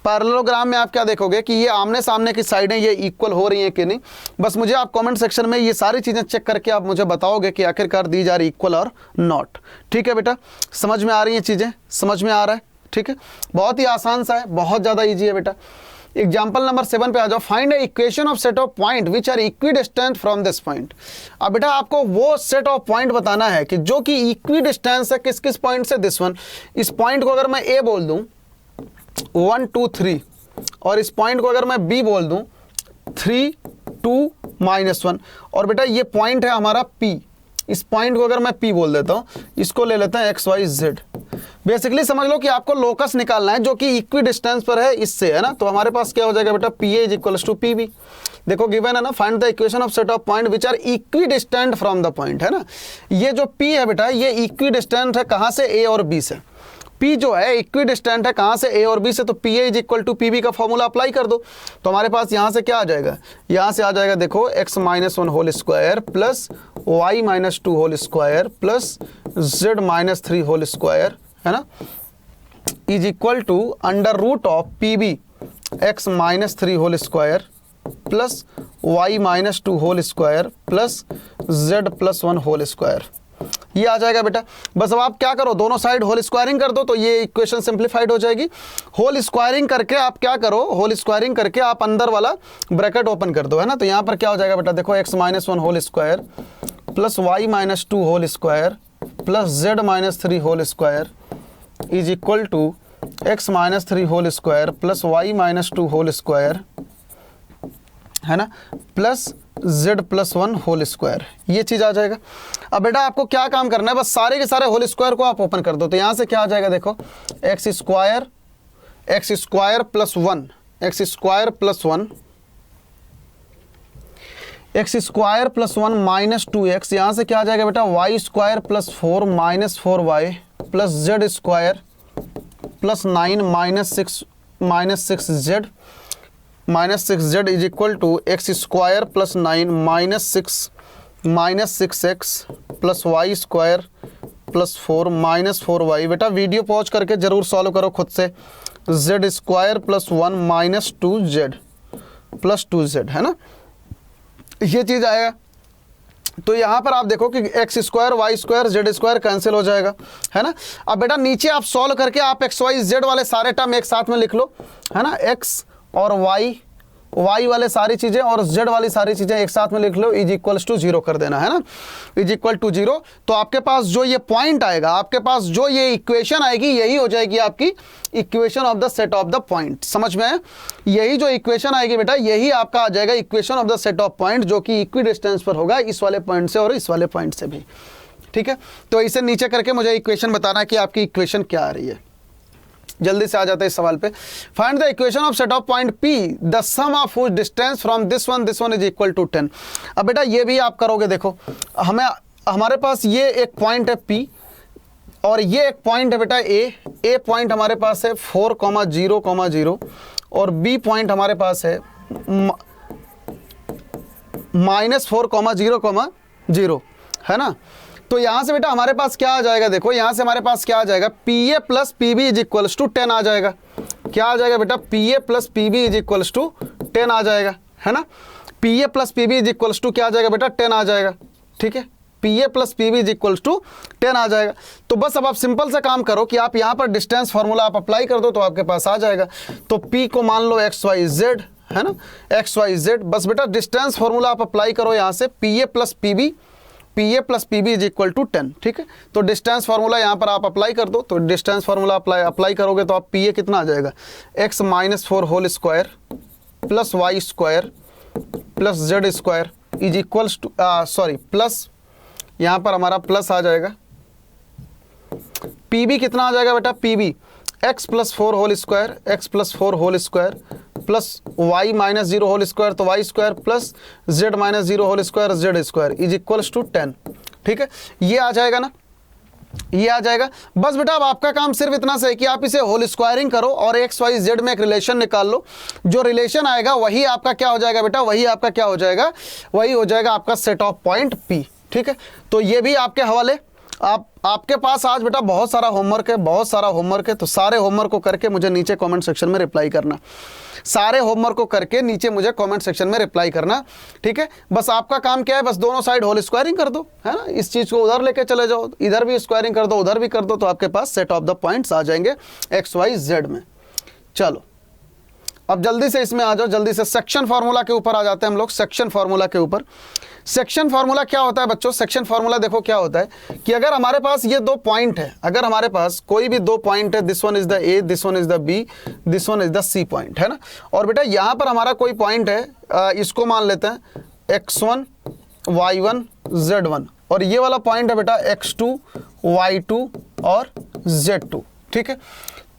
पैरेललोग्राम में आप क्या देखोगे कि ये आमने सामने की साइडें ये इक्वल हो रही हैं कि नहीं। बस मुझे आप कमेंट सेक्शन में ये सारी चीज़ें चेक करके आप मुझे बताओगे कि आखिरकार दी जा रही इक्वल और नॉट। ठीक है बेटा, समझ में आ रही हैं चीज़ें, समझ में आ रहा है। ठीक है, बहुत ही आसान सा है, बहुत ज़्यादा ईजी है बेटा। एग्जाम्पल नंबर 7 पे आ जाओ। Find a equation of set of point which are equidistant from this point. अब बेटा आपको वो सेट ऑफ पॉइंट बताना है कि जो कि इक्विडिस्टेंस है किस किस पॉइंट से, दिस वन। इस पॉइंट को अगर मैं ए बोल दूं 1 2 3 और इस पॉइंट को अगर मैं बी बोल दूं 3 2 -1 और बेटा ये पॉइंट है हमारा पी। इस पॉइंट को अगर मैं P बोल देता हूं, इसको ले लेते हैं XYZ। बेसिकली समझ लो कि आपको लोकस निकालना है जो कि इक्वी डिस्टेंस पर है इससे, है ना। तो हमारे पास क्या हो जाएगा बेटा, PA is equals to PB। देखो गिवन है ना, find the equation of set of point which are equidistant from the point, है ना। ये जो P है बेटा ये इक्वी डिस्टेंट है कहाँ से, A और B से। P जो है इक्वी डिस्टेंट है कहाँ से, A और B से। तो PA is equal to PB का फॉर्मूला अप्लाई कर दो। तो हमारे पास यहाँ से क्या आ जाएगा, यहाँ से आ जाएगा देखो x-1 whole square plus y-2 whole square plus z-3 whole square, है ना, is equal to under root of PB x-3 whole square plus y-2 whole square plus z+1 whole square. ये आ जाएगा बेटा। बस अब आप क्या करो, दोनों साइड होल स्क्वायरिंग कर दो तो ये इक्वेशन सिंप्लीफाइड हो जाएगी। होल स्क्वायरिंग करके आप क्या करो, होल स्क्वायरिंग करके आप अंदर वाला ब्रैकेट ओपन कर दो, है ना। तो यहाँ पर क्या हो जाएगा बेटा, देखो x-1 whole square plus y-2 whole square plus z-3 whole square is equal to x-3 whole square plus y-2 whole square, है ना, प्लस z+1 होल स्क्वायर। ये चीज़ आ जाएगा। अब बेटा आपको क्या काम करना है, बस सारे के सारे होल स्क्वायर को आप ओपन कर दो। तो यहाँ से क्या आ जाएगा देखो, x square plus 1 x square plus 1 minus 2x। यहाँ से क्या आ जाएगा बेटा, y square plus 4 minus 4y plus z square plus 9 minus 6z is equal to x square plus 9 minus 6x plus Y square plus 4 minus 4y। बेटा video pause करके जरूर solve करो खुद से। z square plus 1 minus 2z plus 2z, है ना, ये चीज़ आएगा। तो यहाँ पर आप देखो कि X square Y square Z square cancel हो जाएगा, है ना। अब बेटा नीचे आप सॉल्व करके आप एक्स वाई जेड वाले सारे टर्म एक साथ में लिख लो, है ना। एक्स और वाई वाले सारी चीज़ें और z वाली सारी चीज़ें एक साथ में लिख लो, इज इक्वल्स टू 0 कर देना, है ना, इज इक्वल टू 0। तो आपके पास जो ये पॉइंट आएगा, आपके पास जो ये इक्वेशन आएगी, यही हो जाएगी आपकी equation of the set of the point. समझ में आया, यही जो इक्वेशन आएगी बेटा यही आपका आ जाएगा equation of the set of point, जो कि इक्वी डिस्टेंस पर होगा इस वाले पॉइंट से और इस वाले पॉइंट से भी। ठीक है, तो इसे नीचे करके मुझे इक्वेशन बताना है कि आपकी इक्वेशन क्या आ रही है। जल्दी से आ जाता है इस सवाल पे। Find the equation of set of point P, the sum of which distance from this one is equal to 10। अब बेटा ये भी आप करोगे, देखो हमारे पास ये एक पॉइंट है P और ये एक पॉइंट है बेटा A पॉइंट हमारे पास है 4,0,0 और B पॉइंट हमारे पास है -4,0,0, है ना। तो यहाँ से बेटा हमारे पास क्या आ जाएगा, देखो यहाँ से हमारे पास क्या आ जाएगा, PA plus PB is equals to 10 आ जाएगा। क्या आ जाएगा बेटा, PA plus PB is equals to 10 आ जाएगा, है ना। PA plus PB is equals to क्या आ जाएगा बेटा, 10 आ जाएगा। ठीक है, PA plus PB is equals to 10 आ जाएगा। तो बस अब आप सिंपल सा काम करो कि आप यहाँ पर डिस्टेंस फार्मूला आप अप्लाई कर दो तो आपके पास आ जाएगा। तो P को मान लो XYZ, है ना, XYZ। बस बेटा डिस्टेंस फार्मूला आप अप्लाई करो यहाँ से, PA plus PB is equal to 10। ठीक है, तो डिस्टेंस फार्मूला यहाँ पर आप अप्लाई कर दो। तो डिस्टेंस फार्मूला अप्लाई करोगे तो आप PA कितना आ जाएगा, x-4 whole square plus Y square plus Z square is equals to plus यहाँ पर हमारा प्लस आ जाएगा। PB कितना आ जाएगा बेटा, PB x+4 whole square plus y-0 whole square, तो y square plus z-0 whole square Z square is equals to 10। ठीक है, ये आ जाएगा ना, ये आ जाएगा। बस बेटा अब आपका काम सिर्फ इतना सा है कि आप इसे होल स्क्वायरिंग करो और एक्स वाई जेड में एक रिलेशन निकाल लो। जो रिलेशन आएगा वही आपका क्या हो जाएगा बेटा, वही आपका क्या हो जाएगा, वही हो जाएगा आपका सेट ऑफ पॉइंट P। ठीक है, तो ये भी आपके हवाले, आपके पास आज बेटा बहुत सारा होमवर्क है, बहुत सारा होमवर्क है, तो सारे होमवर्क को करके मुझे नीचे कमेंट सेक्शन में रिप्लाई करना। सारे होमवर्क को करके नीचे मुझे कमेंट सेक्शन में रिप्लाई करना, ठीक है। बस आपका काम क्या है, बस दोनों साइड होल स्क्वायरिंग कर दो, है ना। इस चीज़ को उधर लेके चले जाओ, इधर भी स्क्वायरिंग कर दो, उधर भी कर दो, तो आपके पास सेट ऑफ द पॉइंट्स आ जाएंगे एक्स वाई जेड में। चलो अब जल्दी से इसमें आ जाओ, जल्दी से सेक्शन फार्मूला के ऊपर आ जाते हैं हम लोग। सेक्शन फार्मूला के ऊपर, सेक्शन फार्मूला क्या होता है बच्चों? सेक्शन फार्मूला देखो क्या होता है कि अगर हमारे पास ये दो पॉइंट है, अगर हमारे पास कोई भी दो पॉइंट है, this one is the A, this one is the B, this one is the C point, है ना। और बेटा यहाँ पर हमारा कोई पॉइंट है, इसको मान लेते हैं x1 y1 z1, और ये वाला पॉइंट है बेटा x2 y2 और z2, ठीक है।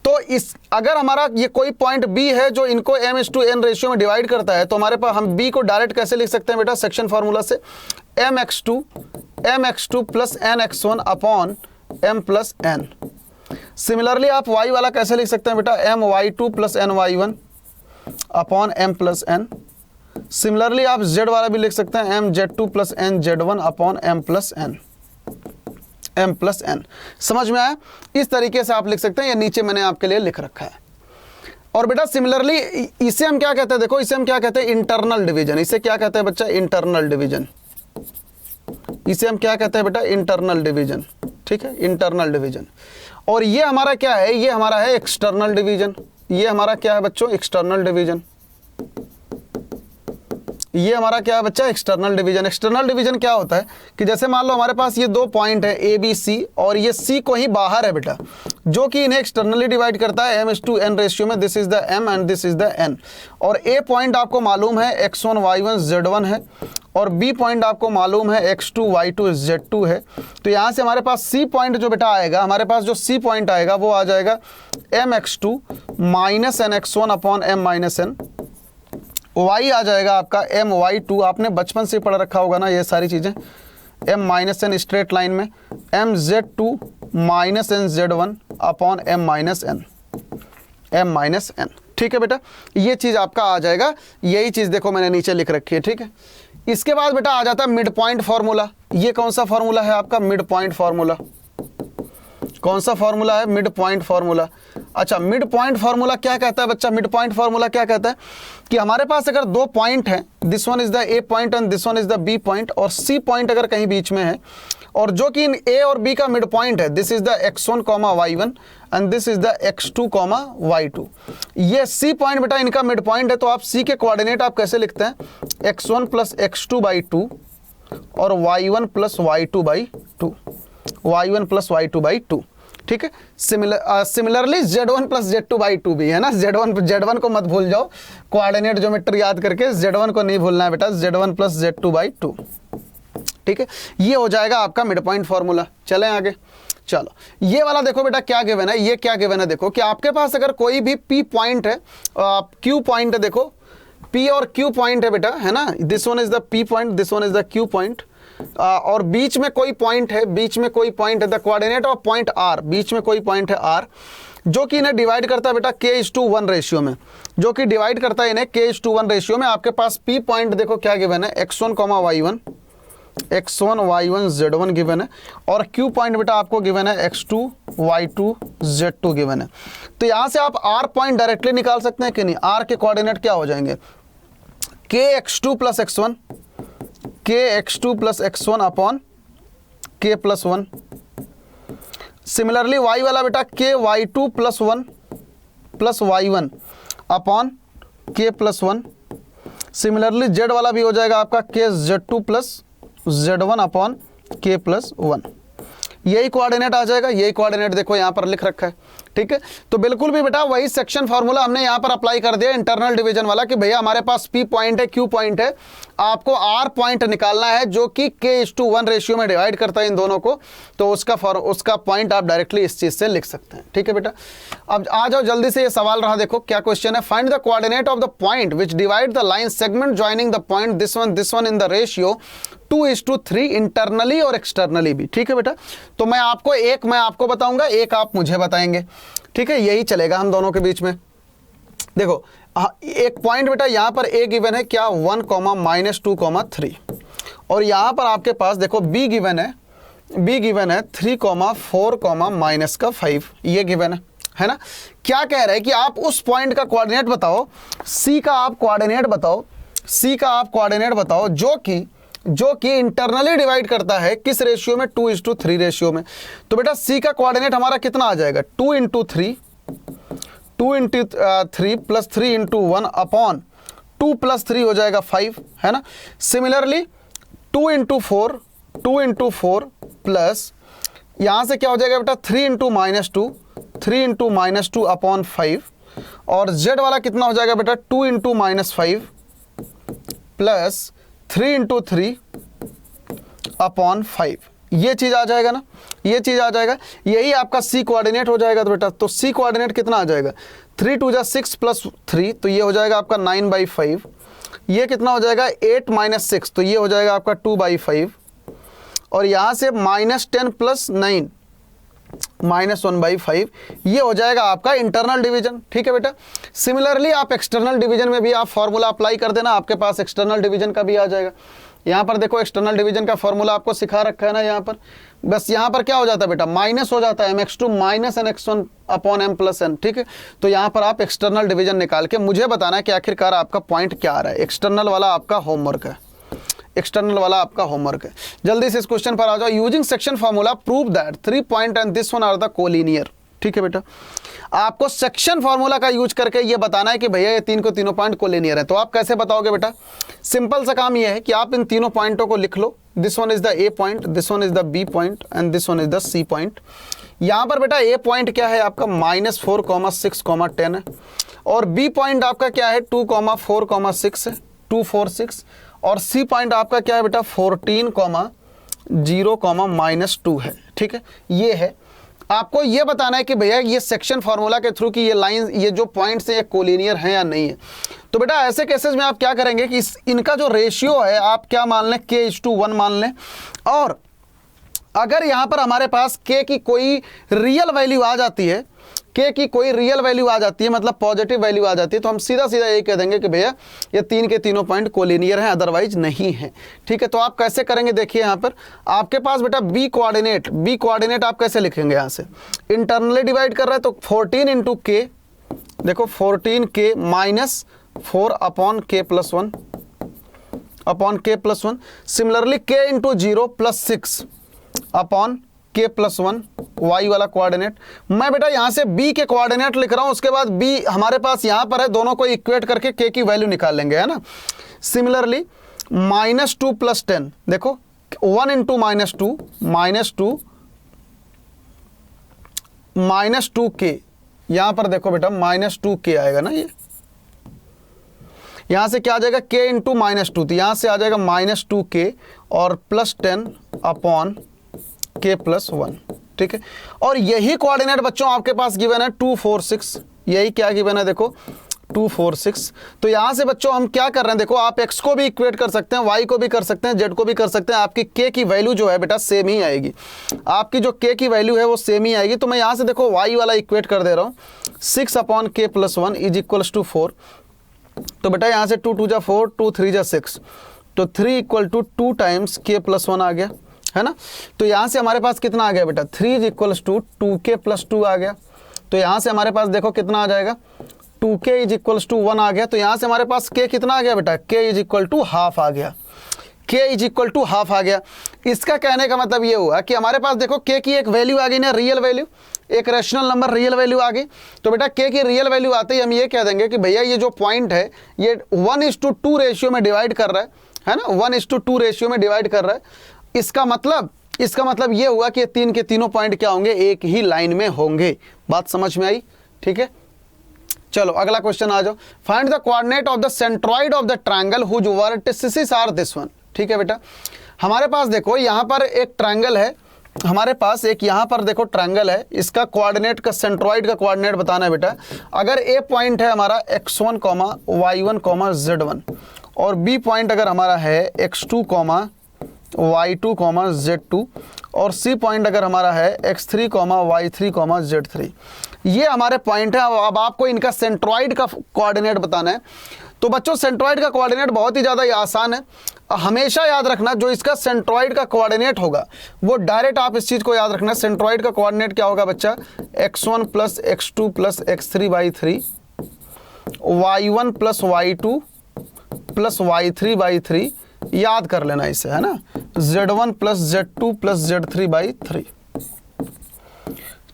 तो इस अगर हमारा ये कोई पॉइंट B है जो इनको m/n रेशियो में डिवाइड करता है, तो हमारे पास हम B को डायरेक्ट कैसे लिख सकते हैं बेटा सेक्शन फार्मूला से? mx2 plus nx1 upon m plus n। Similarly आप y वाला कैसे लिख सकते हैं बेटा? my2 plus ny1 upon m plus n। Similarly आप z वाला भी लिख सकते हैं mz2 plus nz1 upon m plus n, m plus n। समझ में आया? इस तरीके से आप लिख सकते हैं, ये नीचे मैंने आपके लिए लिख रखा है। और बेटा सिमिलरली इसे हम क्या कहते हैं? देखो इसे हम क्या कहते हैं? Internal division. इसे क्या कहते हैं बच्चा? Internal division. इसे हम क्या कहते हैं बेटा? इंटरनल डिवीजन, ठीक है, इंटरनल डिवीजन। और ये हमारा क्या है? ये हमारा है एक्सटर्नल डिवीजन। ये हमारा क्या है बच्चों? External division. ये हमारा क्या है बच्चा? External division. एक्सटर्नल डिवीजन क्या होता है कि जैसे मान लो हमारे पास ये दो पॉइंट है ए बी सी, और ये सी को ही बाहर है बेटा, जो कि इन्हें एक्सटर्नली डिवाइड करता है m/n रेशियो में। This is the m and this is the n। और ए पॉइंट आपको मालूम है x1 y1 z1 है, और बी पॉइंट आपको मालूम है x2 y2 z2 है। तो यहाँ से हमारे पास सी पॉइंट जो बेटा आएगा, हमारे पास जो सी पॉइंट आएगा वो आ जाएगा mx2 minus nx1 upon m minus n। y आ जाएगा आपका my2, आपने बचपन से पढ़ रखा होगा ना ये सारी चीज़ें, m minus n straight line में, mz2 minus nz1 upon m minus n, ठीक है बेटा। ये चीज़ आपका आ जाएगा, यही चीज़ देखो मैंने नीचे लिख रखी है, ठीक है। इसके बाद बेटा आ जाता है मिड पॉइंट फार्मूला। ये कौन सा फार्मूला है आपका? Mid point formula. कौन सा फार्मूला है? Mid point formula. अच्छा, मिड पॉइंट फार्मूला क्या कहता है बच्चा? मिड पॉइंट फार्मूला क्या कहता है कि हमारे पास अगर दो पॉइंट हैं, this one is the A point and this one is the B point, और सी पॉइंट अगर कहीं बीच में है, और जो कि इन ए और बी का मिड पॉइंट है, this is the x1 y1 and this is the x2 y2। ये सी पॉइंट बेटा इनका मिड पॉइंट है, तो आप सी के कोऑर्डिनेट आप कैसे लिखते हैं? x1 प्लस x2/2 और y1 plus y2/2, y1 plus y2/2, ठीक है। सिमिलरली z1 प्लस z2/2 भी है ना। z1 को मत भूल जाओ, कोऑर्डिनेट ज्योमेट्री याद करके z1 को नहीं भूलना है बेटा, z1 प्लस z2/2, ठीक है। ये हो जाएगा आपका मिड पॉइंट फार्मूला। चलें आगे। चलो ये वाला देखो बेटा क्या गिवन है, ये क्या गिवन है देखो कि आपके पास अगर कोई भी p पॉइंट है, q पॉइंट है, देखो p और q पॉइंट है बेटा, है ना। This one is the p point, this one is the q point, और बीच में कोई पॉइंट है, बीच में कोई पॉइंट है, the coordinate of point r, बीच में कोई पॉइंट है r, जो कि इन्हें डिवाइड करता है बेटा k/1 रेशियो में, जो कि डिवाइड करता है इन्हें k/1 रेशियो में। आपके पास p पॉइंट देखो क्या गिवन है? x1 y1 z1 गिवन है, और q पॉइंट बेटा आपको गिवन है x2 y2 z2 गिवन है। तो यहाँ से आप r पॉइंट डायरेक्टली निकाल सकते हैं कि नहीं? r के कोऑर्डिनेट क्या हो जाएंगे? kx2 plus x1, kx2 plus x1 upon k plus 1। Similarly y वाला बेटा ky2 plus 1 plus y1 upon k plus 1। Similarly z वाला भी हो जाएगा आपका kz2 plus z1 upon k plus 1। यही कोऑर्डिनेट आ जाएगा, यही कोऑर्डिनेट देखो यहाँ पर लिख रखा है, ठीक है। तो बिल्कुल भी बेटा वही सेक्शन फार्मूला हमने यहाँ पर अप्लाई कर दिया इंटरनल डिवीजन वाला कि भैया हमारे पास p पॉइंट है, q पॉइंट है, आपको r पॉइंट निकालना है जो कि k/1 रेशियो में डिवाइड करता है इन दोनों को। तो उसका पॉइंट आप डायरेक्टली इस चीज़ से लिख सकते हैं, ठीक है बेटा। अब आ जाओ जल्दी से, ये सवाल रहा, देखो क्या क्वेश्चन है। Find the coordinate of the point which divide the line segment joining the point this one in the ratio 2:3 internally और एक्सटर्नली भी, ठीक है बेटा। तो मैं आपको बताऊंगा, एक आप मुझे बताएंगे, ठीक है। यही चलेगा हम दोनों के बीच में। देखो एक पॉइंट बेटा यहाँ पर a गिवन है क्या? 1, -2, 3, और यहाँ पर आपके पास देखो b गिवन है बी गिवन है 3, 4, माइनस का 5, ये गिवन है ना। क्या कह रहा है कि आप उस पॉइंट का कोऑर्डिनेट बताओ, सी का आप कोऑर्डिनेट बताओ, सी का आप कोऑर्डिनेट बताओ जो कि इंटरनली डिवाइड करता है किस रेशियो में, 2:3 रेशियो में। तो बेटा सी का कोऑर्डिनेट हमारा कितना आ जाएगा, 2 × 3 प्लस 3 × 1 अपॉन 2 + 3 हो जाएगा 5, है ना। सिमिलरली 2 × 4 प्लस यहाँ से क्या हो जाएगा बेटा 3 × -2 अपॉन 5, और z वाला कितना हो जाएगा बेटा 2 × -5 प्लस 3 × 3 अपॉन 5। ये चीज़ आ जाएगा ना, ये चीज़ आ जाएगा, यही आपका सी कोऑर्डिनेट हो जाएगा। तो बेटा तो सी कोऑर्डिनेट कितना आ जाएगा, 3 × 2 = 6 + 3 तो ये हो जाएगा आपका 9/5। ये कितना हो जाएगा 8 - 6 तो ये हो जाएगा आपका 2/5, और यहाँ से -10 + 9 -1/5 ये हो जाएगा आपका इंटरनल डिवीजन। ठीक है बेटा। सिमिलरली आप एक्सटर्नल डिवीजन में भी आप फॉर्मूला अप्लाई कर देना, आपके पास एक्सटर्नल डिवीजन का भी आ जाएगा। यहाँ पर देखो एक्सटर्नल डिवीजन का फॉर्मूला आपको सिखा रखा है ना, यहाँ पर बस यहाँ पर क्या हो जाता है बेटा, माइनस हो जाता है mx2 - nx1 upon m + n। ठीक है, तो यहाँ पर आप एक्सटर्नल डिवीजन निकाल के मुझे बताना है कि आखिरकार आपका पॉइंट क्या आ रहा है। एक्सटर्नल वाला आपका होमवर्क है, एक्सटर्नल वाला आपका होमवर्क है। जल्दी से इस क्वेश्चन पर आ जाओ। Using section formula prove that 3 point and this one are the collinear. ठीक है बेटा, आपको सेक्शन फार्मूला का यूज करके ये बताना है कि भैया ये तीनों पॉइंट कोलिनियर है। तो आप कैसे बताओगे बेटा, सिंपल सा काम ये है कि आप इन तीनों पॉइंटों को लिख लो। This one is the A point, this one is the B point and this one is the C point. यहाँ पर बेटा ए पॉइंट क्या है आपका -4, 6, 10 है, और बी पॉइंट आपका क्या है 2, 4, 6 है, 2, 4, 6, और सी पॉइंट आपका क्या है बेटा 14, 0, -2 है। ठीक है, ये है। आपको ये बताना है कि भैया ये सेक्शन फार्मूला के थ्रू कि ये लाइन, ये जो पॉइंट्स हैं ये कोलिनियर हैं या नहीं है। तो बेटा ऐसे केसेस में आप क्या करेंगे कि इनका जो रेशियो है आप क्या मान लें, k:1 मान लें, और अगर यहाँ पर हमारे पास k की कोई रियल वैल्यू आ जाती है, k की कोई रियल वैल्यू आ जाती है, मतलब पॉजिटिव वैल्यू आ जाती है, तो हम सीधा यही कह देंगे कि भैया ये तीनों पॉइंट कोलिनियर हैं, अदरवाइज नहीं है। ठीक है, तो आप कैसे करेंगे, देखिए यहाँ पर आपके पास बेटा बी कोऑर्डिनेट आप कैसे लिखेंगे, यहाँ से इंटरनली डिवाइड कर रहा है तो 14 × k, देखो 14k - 4 upon k + 1। Similarly k × 0 + 6 upon k + 1 y वाला कोऑर्डिनेट। मैं बेटा यहाँ से b के कोऑर्डिनेट लिख रहा हूँ, उसके बाद b हमारे पास यहाँ पर है, दोनों को इक्वेट करके k की वैल्यू निकाल लेंगे, है ना। सिमिलरली -2 + 10, देखो 1 × -2k, यहाँ पर देखो बेटा -2k आएगा ना, ये यहाँ से क्या आ जाएगा k × -2, तो यहाँ से आ जाएगा -2k और +10 अपॉन k + 1। ठीक है, और यही कोऑर्डिनेट बच्चों आपके पास गिवन है 2, 4, 6, यही क्या गिवन है देखो 2, 4, 6। तो यहाँ से बच्चों हम क्या कर रहे हैं, देखो आप x को भी इक्वेट कर सकते हैं, y को भी कर सकते हैं, z को भी कर सकते हैं, आपकी k की वैल्यू जो है बेटा सेम ही आएगी, आपकी जो k की वैल्यू है वो सेम ही आएगी। तो मैं यहाँ से देखो y वाला इक्वेट कर दे रहा हूँ, 6 अपॉन k + 1 = 4। तो बेटा यहाँ से 2, 2 = 4, 2, 3 = 6, तो 3 = 2 टाइम्स k + 1 आ गया, है ना। तो यहाँ से हमारे पास कितना आ गया बेटा 3 = 2k + 2 आ गया। तो यहाँ से हमारे पास देखो कितना आ जाएगा 2k = 1 आ गया। तो यहाँ से हमारे पास k कितना आ गया बेटा, k = ½ आ गया, k = ½ आ गया। इसका कहने का मतलब ये हुआ कि हमारे पास देखो k की एक वैल्यू आ गई ना, रियल वैल्यू, एक रैशनल नंबर रियल वैल्यू आ गई। तो बेटा k की रियल वैल्यू आते ही हम ये कह देंगे कि भैया ये जो पॉइंट है ये 1:2 रेशियो में डिवाइड कर रहा है ना, 1:2 रेशियो में डिवाइड कर रहा है। इसका मतलब ये हुआ कि ये तीनों पॉइंट क्या होंगे, एक ही लाइन में होंगे। बात समझ में आई? ठीक है, चलो अगला क्वेश्चन आ जाओ। Find the coordinate of the centroid of the triangle whose vertices are this one. ठीक है बेटा, हमारे पास देखो यहाँ पर एक ट्रायंगल है, हमारे पास एक यहाँ पर देखो ट्रायंगल है, इसका कोऑर्डिनेट का सेंट्रॉइड का कोऑर्डिनेट बताना है बेटा। अगर ए पॉइंट है हमारा x1, y1, z1, और बी पॉइंट अगर हमारा है x2, y2, z2, और सी पॉइंट अगर हमारा है x3, y3, z3, ये हमारे पॉइंट है। अब आपको इनका सेंट्रॉइड का कोऑर्डिनेट बताना है। तो बच्चों सेंट्रॉइड का कोऑर्डिनेट बहुत ही ज़्यादा आसान है। हमेशा याद रखना जो इसका सेंट्रॉइड का कोऑर्डिनेट होगा वो डायरेक्ट आप इस चीज़ को याद रखना, सेंट्रॉइड का कोऑर्डिनेट क्या होगा बच्चा, x1 plus x2 plus x3/3, y1 plus y2 plus y3/3, याद कर लेना इसे, है ना, z1 plus z2 plus z3/3।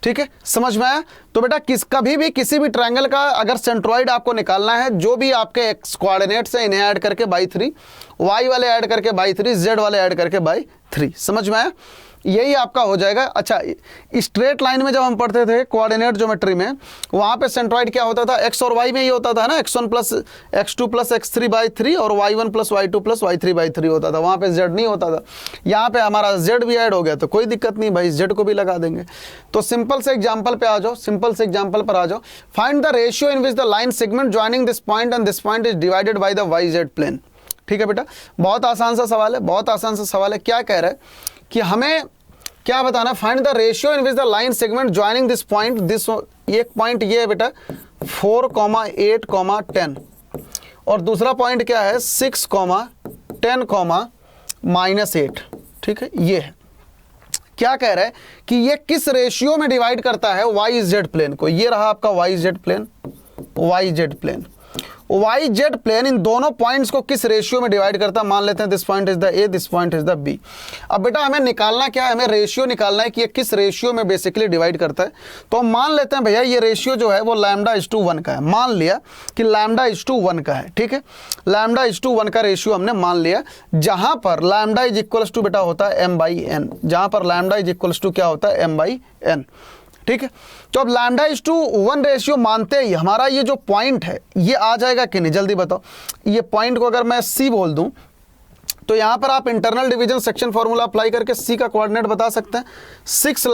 ठीक है, समझ में आया। तो बेटा कभी भी किसी भी ट्रायंगल का अगर सेंट्रॉइड आपको निकालना है, जो भी आपके एक्स कोऑर्डिनेट्स हैं इन्हें ऐड करके बाई 3, वाई वाले ऐड करके बाई 3, जेड वाले ऐड करके बाई 3, समझ में आया, यही आपका हो जाएगा। अच्छा, स्ट्रेट लाइन में जब हम पढ़ते थे कोऑर्डिनेट ज्योमेट्री में, वहाँ पे सेंट्रॉइड क्या होता था, एक्स और वाई में ही होता था ना, x1 plus x2 plus x3/3 और y1 plus y2 plus y3/3 होता था, वहाँ पे z नहीं होता था। यहाँ पे हमारा z भी ऐड हो गया तो कोई दिक्कत नहीं भाई, z को भी लगा देंगे। तो सिंपल से एग्जाम्पल पे आ जाओ, सिंपल से एग्जाम्पल पर आ जाओ। Find the ratio in which the line segment joining this point and this point is divided by the YZ plane. ठीक है बेटा, बहुत आसान सा सवाल है, बहुत आसान सा सवाल है। क्या कह रहा है कि हमें क्या बताना, find the ratio in which the line segment joining this point, this एक पॉइंट ये है बेटा 4, 8, 10 और दूसरा पॉइंट क्या है 6, 10, -8। ठीक है, ये है। क्या कह रहा है कि ये किस रेशियो में डिवाइड करता है YZ प्लेन को, ये रहा आपका YZ plane, YZ plane, YZ plane इन दोनों पॉइंट्स को किस रेशियो में डिवाइड करता है। मान लेते हैं this point is the A, this point is the B। अब बेटा हमें निकालना क्या है, हमें रेशियो निकालना है कि ये किस रेशियो में बेसिकली डिवाइड करता है। तो हम मान लेते हैं भैया ये रेशियो जो है वो λ:1 का है, मान लिया कि λ:1 का है। ठीक है, λ:1 का रेशियो हमने मान लिया, जहां पर λ इज इक्वल्स टू बेटा होता है m/n, जहां पर λ इज इक्वल्स टू क्या होता है m/n। ठीक है, तो अब λ:1 रेशियो मानते ही हमारा ये जो पॉइंट है ये आ जाएगा कि नहीं, जल्दी बताओ। ये पॉइंट को अगर मैं C बोल दूं तो यहाँ पर आप internal division section formula apply करके C का कोऑर्डिनेट बता सकते हैं। 6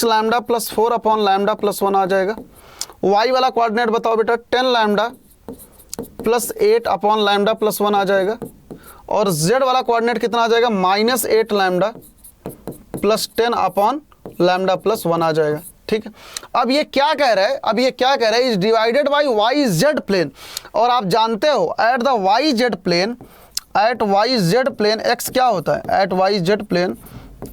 lambda plus 4 upon lambda plus 1 आ जाएगा। Y वाला कोऑर्डिनेट बताओ बेटा 10 lambda plus 8 upon lambda plus 1 आ जाएगा। और Z वाला कोऑर्डिनेट कितना आ जाएगा, -8 lambda plus 10 upon lambda plus 1 आ जाएगा। ठीक है, अब ये क्या कह रहा है, अब ये क्या कह रहा है, is divided by YZ plane. और आप जानते हो at the YZ plane, at YZ plane x क्या होता है, एट YZ प्लेन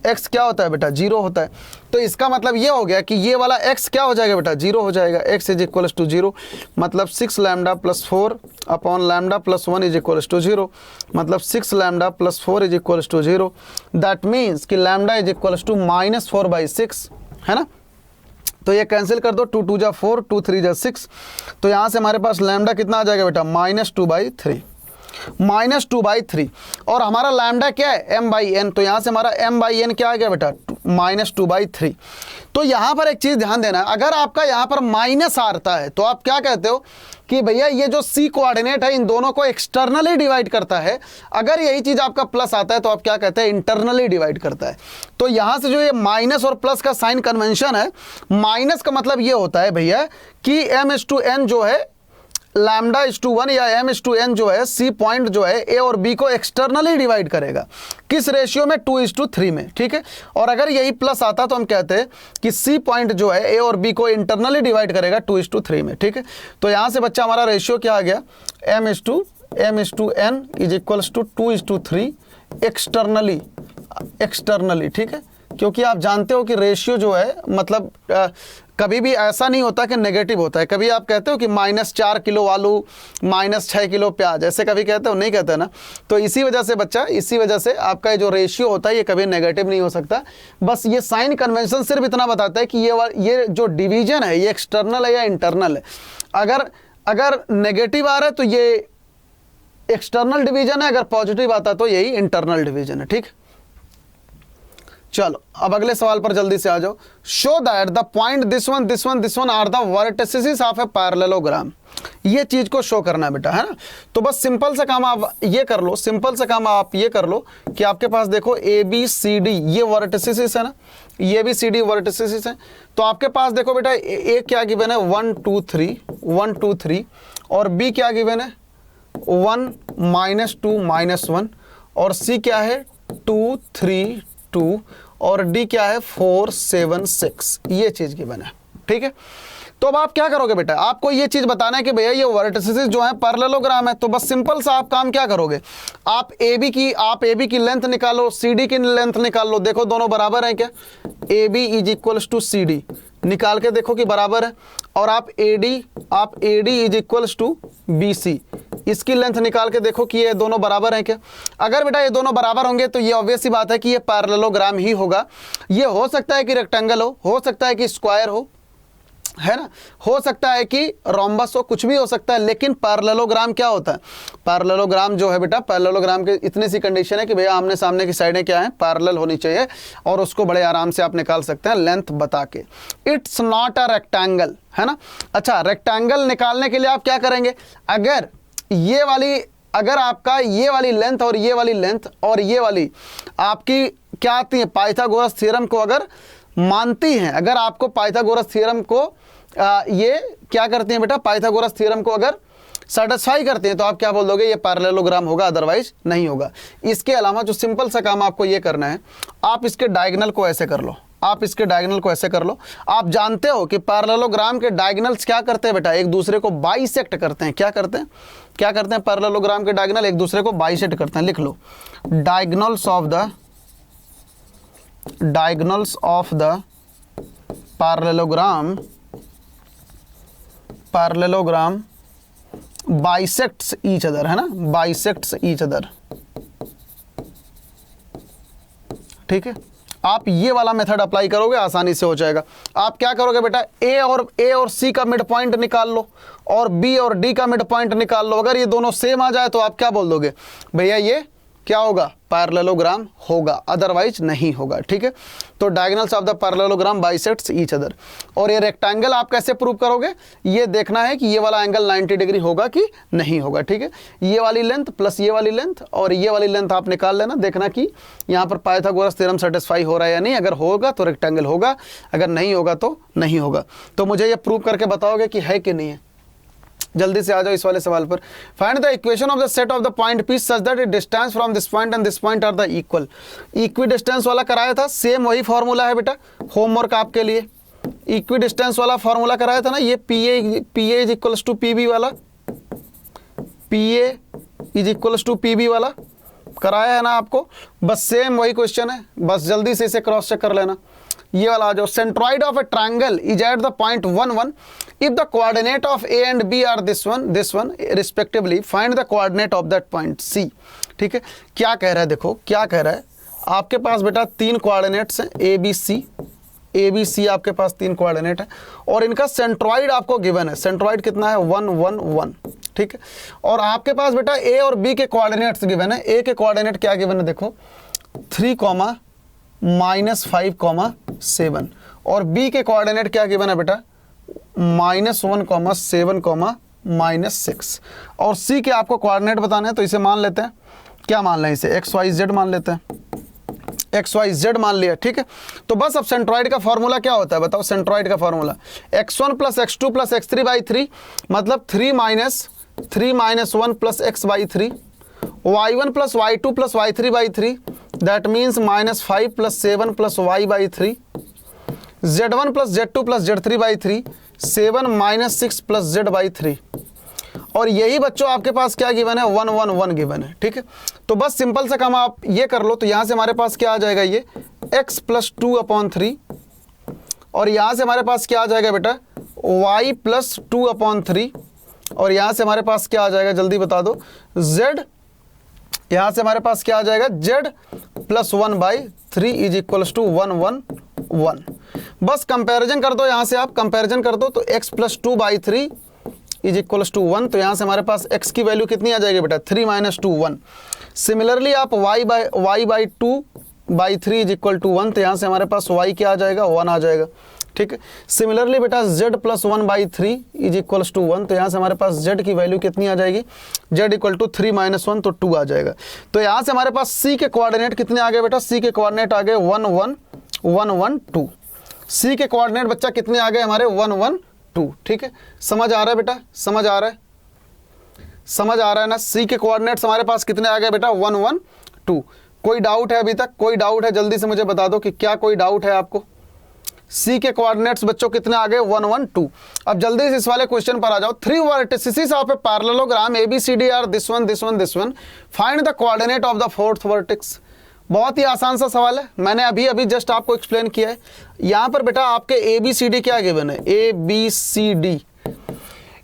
x क्या होता है बेटा, 0 होता है। तो इसका मतलब ये हो गया कि ये वाला x क्या हो जाएगा बेटा, 0 हो जाएगा। x इज इक्वल्स टू 0, मतलब 6 lambda plus 4 upon lambda plus 1 is equals to 0, मतलब 6 lambda plus 4 is equals to 0। That means कि लैम्डा इज इक्वल्स टू -4/6, है ना। तो ये कैंसिल कर दो, 2 2 जा 4, 2 3 जा 6। तो यहाँ से हमारे पास लैम्डा कितना आ जाएगा बेटा, -2/3, -2/3। और हमारा लैम्डा क्या है, m/n, तो यहाँ से हमारा m/n क्या आ गया बेटा, -2/3। तो यहाँ पर एक चीज़ ध्यान देना, अगर आपका यहाँ पर माइनस आता है तो आप क्या कहते हो कि भैया ये जो C कोऑर्डिनेट है इन दोनों को एक्सटर्नली डिवाइड करता है। अगर यही चीज़ आपका प्लस आता है तो आप क्या कहते हैं, इंटरनली डिवाइड करता है। तो यहाँ से जो ये माइनस और प्लस का साइन कन्वेंशन है, माइनस का मतलब ये होता है भैया कि m/n जो है λ:1 या m/n जो है C पॉइंट जो है A और B को एक्सटर्नली डिवाइड करेगा, किस रेशियो में, 2:3 में। ठीक है, और अगर यही प्लस आता तो हम कहते हैं कि C पॉइंट जो है A और B को इंटरनली डिवाइड करेगा 2:3 में। ठीक है, तो यहाँ से बच्चा हमारा रेशियो क्या आ गया, m/n is equals to 2:3 externally. ठीक है, क्योंकि आप जानते हो कि रेशियो जो है मतलब कभी भी ऐसा नहीं होता कि नेगेटिव होता है। कभी आप कहते हो कि -4 किलो आलू, -6 किलो प्याज, ऐसे कभी कहते हो, नहीं कहते ना। तो इसी वजह से बच्चा, इसी वजह से आपका ये जो रेशियो होता है ये कभी नेगेटिव नहीं हो सकता। बस ये साइन कन्वेंशन सिर्फ इतना बताता है कि ये जो डिवीजन है ये एक्सटर्नल है या इंटरनल है। अगर नेगेटिव आ रहा है तो ये एक्सटर्नल डिवीजन है, अगर पॉजिटिव आता तो यही इंटरनल डिवीजन है। ठीक, चलो अब अगले सवाल पर जल्दी से आ जाओ। Show that the point this one are the vertices of a parallelogram. ये चीज को शो करना है बेटा, है ना। तो बस सिंपल सा काम आप ये कर लो, सिंपल सा काम आप ये कर लो कि आपके पास देखो ABCD ये वर्टिसेस है ना, ये भी CD वर्टिसेस है। तो आपके पास देखो बेटा A क्या गिवन है, 1 2 3 और B क्या गिवन है, 1 -2 -1 और C क्या है 2 3 2 और D क्या है 4 7 6, ये चीज गिवन है। ठीक है, तो अब आप क्या करोगे बेटा, आपको ये चीज बताना है कि भैया ये वर्टिसेस जो है पैरेललोग्राम है, तो बस सिंपल सा आप काम क्या करोगे, आप ए बी की लेंथ निकालो, सी डी की लेंथ निकाल लो, देखो दोनों बराबर हैं क्या, A B is equals to C D, निकाल के देखो कि बराबर है, और आप A D is equals to B C, इसकी लेंथ निकाल के देखो कि ये दोनों बराबर हैं क्या। अगर बेटा ये दोनों बराबर होंगे तो ये ऑब्वियस सी बात है कि ये पैरेललोग्राम ही होगा। ये हो सकता है कि रेक्टेंगल हो सकता है कि स्क्वायर हो, है ना, हो सकता है कि रोम्बस हो, कुछ भी हो सकता है, लेकिन पैरेललोग्राम क्या होता है, पैरेललोग्राम जो है बेटा, पैरेललोग्राम के इतनी सी कंडीशन है कि भैया आमने सामने की साइडें क्या है, पैरेलल होनी चाहिए, और उसको बड़े आराम से आप निकाल सकते हैं लेंथ बता के। इट्स नॉट अ रेक्टेंगल, है ना। अच्छा, रेक्टेंगल निकालने के लिए आप क्या करेंगे, अगर आपका ये वाली लेंथ और ये वाली लेंथ और ये वाली आपकी क्या आती है, पाइथागोरस थ्योरम को अगर मानती हैं, अगर आपको पाइथागोरस थ्योरम को ये क्या करती हैं बेटा, पाइथागोरस थ्योरम को अगर सेटिस्फाई करते हैं, तो आप क्या बोल दोगे, ये पैरेललोग्राम होगा, अदरवाइज नहीं होगा। इसके अलावा जो सिंपल सा काम आपको ये करना है, आप इसके डायगोनल को ऐसे कर लो, आप इसके डायगोनल को ऐसे कर लो। आप जानते हो कि पैरेललोग्राम के डायगोनल्स क्या करते हैं बेटा, एक दूसरे को बाइसेक्ट करते हैं। क्या करते हैं पैरेललोग्राम के डायगोनल एक दूसरे को बाइसेक्ट करते हैं। लिख लो, diagonals of the parallelogram bisects each other, है ना, बाइसेक्ट्स ईच अदर। ठीक है, आप ये वाला मेथड अप्लाई करोगे, आसानी से हो जाएगा। आप क्या करोगे बेटा, ए और सी का मिड पॉइंट निकाल लो, और बी और डी का मिड पॉइंट निकाल लो। अगर ये दोनों सेम आ जाए तो आप क्या बोल दोगे, भैया ये क्या होगा, पैरेललोग्राम होगा, अदरवाइज नहीं होगा। ठीक है, तो diagonals of the parallelogram bisects each other. और ये रेक्टेंगल आप कैसे प्रूव करोगे, ये देखना है कि ये वाला एंगल 90 डिग्री होगा कि नहीं होगा। ठीक है, ये वाली लेंथ प्लस ये वाली लेंथ और ये वाली लेंथ आप निकाल लेना, देखना कि यहाँ पर पाइथागोरस थ्योरम सेटिस्फाई हो रहा है या नहीं। अगर होगा तो रेक्टेंगल होगा, अगर नहीं होगा तो नहीं होगा। तो मुझे ये प्रूव करके बताओगे कि है कि नहीं है। जल्दी से आ जाओ इस वाले सवाल पर। Find the equation of the set of the point P such that distance from this point and this point are the equal. Equidistance वाला कराया था, सेम वही फॉर्मूला है बेटा, होमवर्क आपके लिए। इक्वी डिस्टेंस वाला फॉर्मूला कराया था ना, ये P A is equals to P B वाला, P A is equals to P B वाला कराया है ना आपको, बस सेम वही क्वेश्चन है, बस जल्दी से इसे क्रॉस चेक कर लेना। ये वाला आ जाओ, centroid of a triangle is at the point 1 1 if the coordinate of A and B are this one respectively find the coordinate of that point C. ठीक है, क्या कह रहा है, देखो क्या कह रहा है, आपके पास बेटा 3 कोऑर्डिनेट्स हैं, ए बी सी आपके पास 3 कोऑर्डिनेट है, और इनका सेंट्रॉइड आपको गिवन है। सेंट्रॉइड कितना है, 1 1 1। ठीक है, और आपके पास बेटा ए और बी के कोऑर्डिनेट्स गिवन है। ए के कोऑर्डिनेट क्या गिवन है, देखो 3, -5, 7, और बी के कोऑर्डिनेट क्या गिवन है बेटा, -1, 7, -6, और सी के आपको कोऑर्डिनेट बताने हैं। तो इसे मान लेते हैं, क्या मान लें इसे, XYZ मान लेते हैं, XYZ मान लिया। ठीक है, तो बस अब सेंट्रॉइड का फॉर्मूला क्या होता है बताओ, सेंट्रॉइड का फॉर्मूला x1 + x2 + x3/3 मतलब 3 - 1 + x/3, y1 + y2 + y3/3 that means -5 + 7 + y/3, z1 + z2 + z3/3 7 - 6 + z/3। और यही बच्चों आपके पास क्या गिवन है, 1 1 1 गिवन है। ठीक है, तो बस सिंपल सा काम आप ये कर लो। तो यहाँ से हमारे पास क्या आ जाएगा, ये x + 2/3, और यहाँ से हमारे पास क्या आ जाएगा बेटा, y + 2/3, और यहाँ से हमारे पास क्या आ जाएगा, जल्दी बता दो, z, यहाँ से हमारे पास क्या आ जाएगा, z + 1/3 इज इक्वल्स टू 1 1 1। बस कंपैरिजन कर दो, यहाँ से आप कंपैरिजन कर दो, तो x + 2/3 इज इक्वल्स टू 1। तो यहाँ से हमारे पास x की वैल्यू कितनी आ जाएगी बेटा, 3 - 2 1। सिमिलरली आप y/2/3 इज इक्वल टू 1, तो यहाँ से हमारे पास y क्या आ जाएगा, 1 आ जाएगा। ठीक है, सिमिलरली बेटा z + 1/3 इज इक्वल्स टू 1, तो यहाँ से हमारे पास z की वैल्यू कितनी आ जाएगी, z = 3 - 1, तो 2 आ जाएगा। तो यहाँ से हमारे पास c के कोऑर्डिनेट कितने आ गए बेटा, c के कोऑर्डिनेट आ गए 1 1 1 1 2। c के कोऑर्डिनेट बच्चा कितने आ गए हमारे, 1 1 2। ठीक है, समझ आ रहा है बेटा, समझ आ रहा है ना। c के कोऑर्डिनेट्स हमारे पास कितने आ गए बेटा, 1 1 2। कोई डाउट है अभी तक, कोई डाउट है, जल्दी से मुझे बता दो कि क्या कोई डाउट है आपको। सी के कोऑर्डिनेट्स बच्चों कितने आ गए 1 1 2। अब जल्दी से इस वाले क्वेश्चन पर आ जाओ। 3 vertices of a parallelogram ABCD are this one this one this one, find the coordinate of the fourth vertex. बहुत ही आसान सा सवाल है, मैंने अभी अभी जस्ट आपको एक्सप्लेन किया है। यहाँ पर बेटा आपके ABCD क्या गिवन है, ABCD।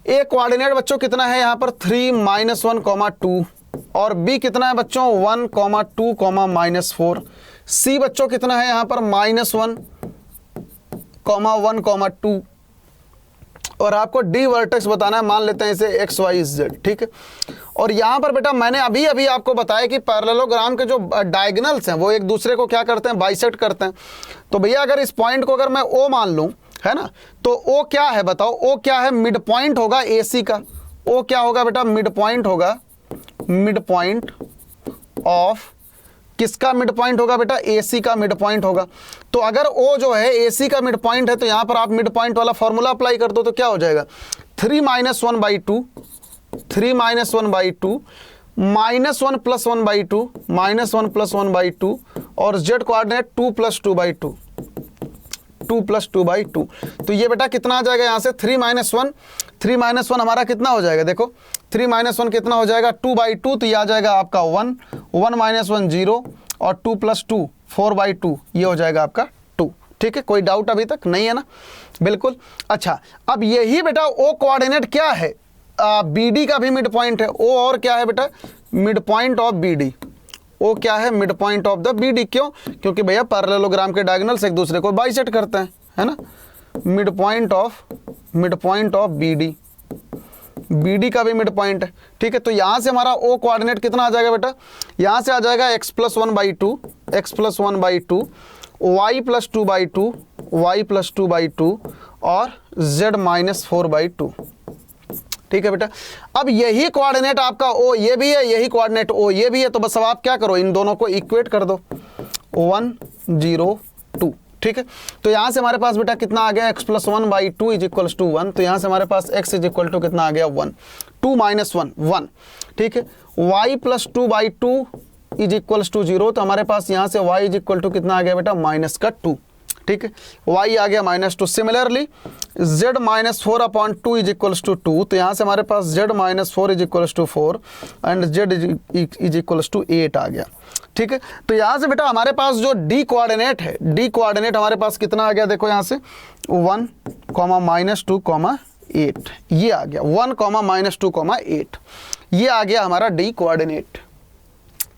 ए कोऑर्डिनेट बच्चों कितना है यहाँ पर 3 -1, 2, और बी कितना है बच्चों 1, 2, -4। सी बच्चों कितना है यहाँ पर -1, 1, 2, और आपको डी वर्टेक्स बताना है, मान लेते हैं इसे XYZ, ठीक है। और यहाँ पर बेटा मैंने अभी अभी आपको बताया कि पैरेललोग्राम के जो डायगोनल्स हैं वो एक दूसरे को क्या करते हैं, बाइसेक्ट करते हैं। तो भैया अगर इस पॉइंट को अगर मैं O मान लूँ, है ना, तो O क्या है बताओ, O क्या है, मिड पॉइंट होगा AC का। O क्या होगा बेटा, मिड पॉइंट होगा, मिड पॉइंट ऑफ किसका मिड पॉइंट होगा बेटा, AC का मिड पॉइंट होगा। तो अगर O जो है AC का मिड पॉइंट है तो यहाँ पर आप मिड पॉइंट वाला फॉर्मूला अप्लाई कर दो तो क्या हो जाएगा 3 - 1/2, 3 - 1/2, -1 + 1/2, -1 + 1/2, और z कोऑर्डिनेट 2 + 2/2, 2 + 2/2। तो ये बेटा कितना आ जाएगा यहाँ से 3 - 1, 3 - 1 हमारा कितना हो जाएगा, देखो 3 - 1 कितना हो जाएगा 2/2, तो ये आ जाएगा आपका 1, 1 - 1 0, और 2 + 2 4/2, ये हो जाएगा आपका 2। ठीक है, कोई डाउट अभी तक नहीं है ना, बिल्कुल। अच्छा, अब यही बेटा ओ कोऑर्डिनेट क्या है, BD का भी मिड पॉइंट है ओ, और क्या है बेटा मिड पॉइंट ऑफ BD। ओ क्या है, mid point of the BD। क्यों, क्योंकि भैया पैरेललोग्राम के डायगोनल्स एक दूसरे को बाइसेक्ट करते हैं, है ना। मिड पॉइंट ऑफ BD का भी मिड पॉइंट है, ठीक है। तो यहाँ से हमारा O कोऑर्डिनेट कितना आ जाएगा बेटा, यहाँ से आ जाएगा x + 1/2, x + 1/2, y + 2/2, y + 2/2, और z - 4/2। ठीक है बेटा। अब यही कोऑर्डिनेट आपका O ये भी है, यही कोऑर्डिनेट O ये भी है, तो बस अब आप क्या करो, इन दोनों को इक्वेट कर दो 1 0 2। ठीक है, तो यहाँ से हमारे पास बेटा कितना आ गया x + 1/2 = 1, तो यहाँ से हमारे पास x = कितना आ गया 1, 2 - 1 1। ठीक है, y + 2/2 = 0, तो हमारे पास यहाँ से y = कितना आ गया बेटा -2। ठीक है, y आ गया -2। सिमिलरली z - 4/2 = 2, तो यहाँ से हमारे पास z - 4 = 4 एंड z = 8 आ गया। ठीक है, तो यहाँ से बेटा हमारे पास जो d कोऑर्डिनेट है, d कोऑर्डिनेट हमारे पास कितना आ गया, देखो यहाँ से 1, -2, 8, ये आ गया 1, -2, 8, ये आ गया हमारा d कोऑर्डिनेट।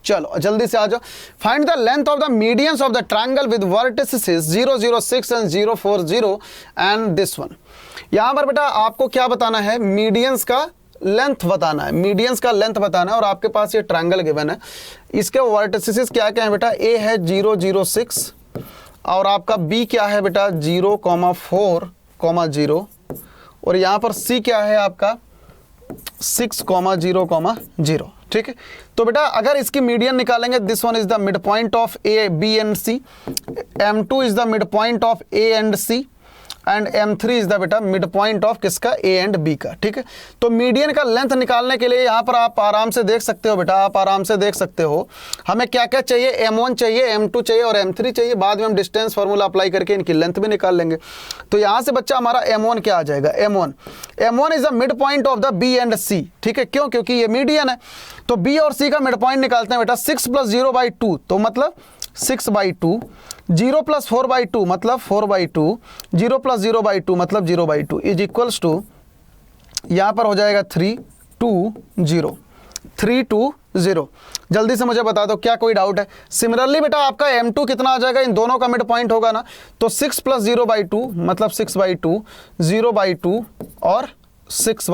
चलो जल्दी से आ जाओ। Find the length of the medians of the triangle with vertices 0 0 6 and 0 4 0 and this one. यहाँ पर बेटा आपको क्या बताना है, मीडियंस का लेंथ बताना है, मीडियंस का लेंथ बताना है। और आपके पास ये ट्रायंगल गिवन है, इसके वर्टिसेस क्या क्या है बेटा, A है 0 0 6, और आपका B क्या है बेटा 0, 4, 0, और यहाँ पर C क्या है आपका 6, 0, 0। ठीक है, तो बेटा अगर इसकी मीडियन निकालेंगे, this one is the mid point of A, B and C, M2 is the mid point of A and C, and M3 is the बेटा मिड पॉइंट ऑफ किसका, A एंड B का। ठीक है, तो median का length निकालने के लिए यहाँ पर आप आराम से देख सकते हो बेटा, आप आराम से देख सकते हो हमें क्या क्या चाहिए, M1 चाहिए, M2 चाहिए और M3 चाहिए। बाद में हम डिस्टेंस फार्मूला अप्लाई करके इनकी लेंथ भी निकाल लेंगे। तो यहाँ से बच्चा हमारा M1 क्या आ जाएगा, M1 is the mid point of the B and C। ठीक है, क्यों, क्योंकि ये मीडियन है। तो B और C का मिड पॉइंट निकालते हैं बेटा, 6 + 0/2, तो मतलब 6/2, 0 + 4/2 मतलब 4/2, 0 + 0/2 मतलब 0/2 इज इक्वल्स टू, यहाँ पर हो जाएगा 3 2 0, 3 2 0। जल्दी से मुझे बता दो क्या कोई डाउट है। सिमिलरली बेटा आपका M2 कितना आ जाएगा, इन दोनों का मिड पॉइंट होगा ना, तो 6 + 0/2 मतलब 6/2, 0/2 और 6 +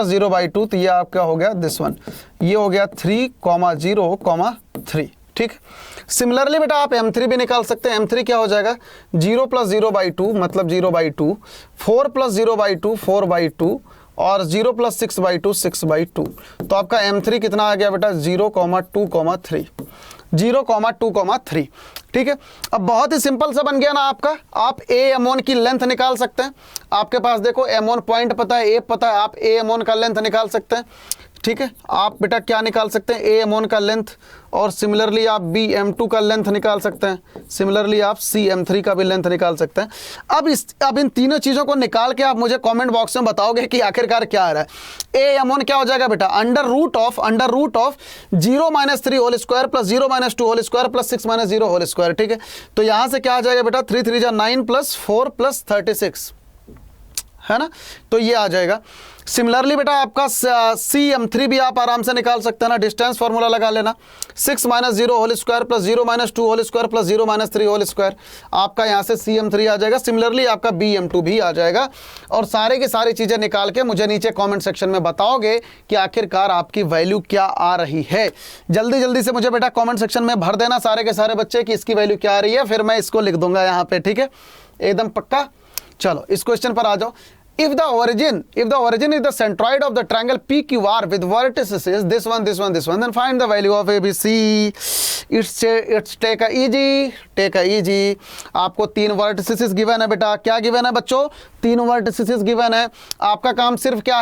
0/2, तो ये आपका हो गया दिस वन, ये हो गया 3, 0, 3। ठीक, सिमिलरली बेटा आप M3 भी निकाल सकते हैं। M3 क्या हो जाएगा, 0 + 0/2 मतलब 0/2, 4 + 0/2 4/2, और 0 + 6/2 6/2। तो आपका M3 कितना आ गया बेटा 0, 2, 3, 0, 2, 3। ठीक है, अब बहुत ही सिंपल सा बन गया ना आपका। आप M1 की लेंथ निकाल सकते हैं। आपके पास देखो M1 पॉइंट पता है, A पता है, आप M1 का लेंथ निकाल सकते हैं। ठीक है, आप बेटा क्या निकाल सकते हैं, ए M1 का लेंथ, और सिमिलरली आप बी M2 का लेंथ निकाल सकते हैं, सिमिलरली आप सी M3 का भी लेंथ निकाल सकते हैं। अब इन तीनों चीज़ों को निकाल के आप मुझे कमेंट बॉक्स में बताओगे कि आखिरकार क्या आ रहा है। ए M1 क्या हो जाएगा बेटा, under root of 0 - 3 whole square plus 0 - 2 whole square plus 6 - 0 whole square. ठीक है, तो यहाँ से क्या आ जाएगा बेटा, 3 3 9 प्लस 4 प्लस 36, है ना, तो ये आ जाएगा। सिमिलरली बेटा आपका सी M3 भी आप आराम से निकाल सकते हैं ना, डिस्टेंस फार्मूला लगा लेना, 6 - 0 whole square plus 0 - 2 whole square plus 0 - 3 whole square, आपका यहाँ से सी M3 आ जाएगा। सिमिलरली आपका बी M2 भी आ जाएगा, और सारे की सारी चीज़ें निकाल के मुझे नीचे कमेंट सेक्शन में बताओगे कि आखिरकार आपकी वैल्यू क्या आ रही है। जल्दी जल्दी से मुझे बेटा कॉमेंट सेक्शन में भर देना सारे के सारे बच्चे कि इसकी वैल्यू क्या आ रही है, फिर मैं इसको लिख दूंगा यहाँ पे। ठीक है, एकदम पक्का। चलो इस क्वेश्चन पर आ जाओ। If the origin is the centroid of the triangle PQR with vertices is this one, then find the value of ABC. It's take a easy. आपको 3 vertices गिवन है बेटा। क्या गिवन है बच्चों, 3 vertices गिवन है। आपका काम सिर्फ क्या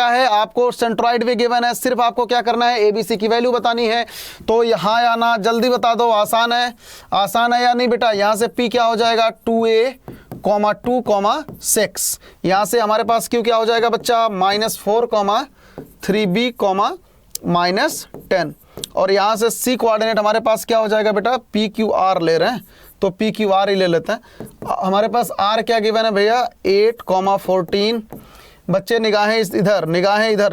है, आपको सेंट्रॉइड भी गिवन है, सिर्फ आपको क्या करना है, ABC की वैल्यू बतानी है। तो यहाँ आना, जल्दी बता दो, आसान है या नहीं बेटा। यहाँ से P क्या हो जाएगा, 2A, 2, 6। यहाँ से हमारे पास Q क्या हो जाएगा बच्चा, -4, 3B, -10। और यहाँ से C कोऑर्डिनेट हमारे पास क्या हो जाएगा बेटा, PQR ले रहे हैं तो PQR ही ले लेते हैं। हमारे पास R क्या गिवन है भैया, 8, 14। बच्चे निगाहें इधर,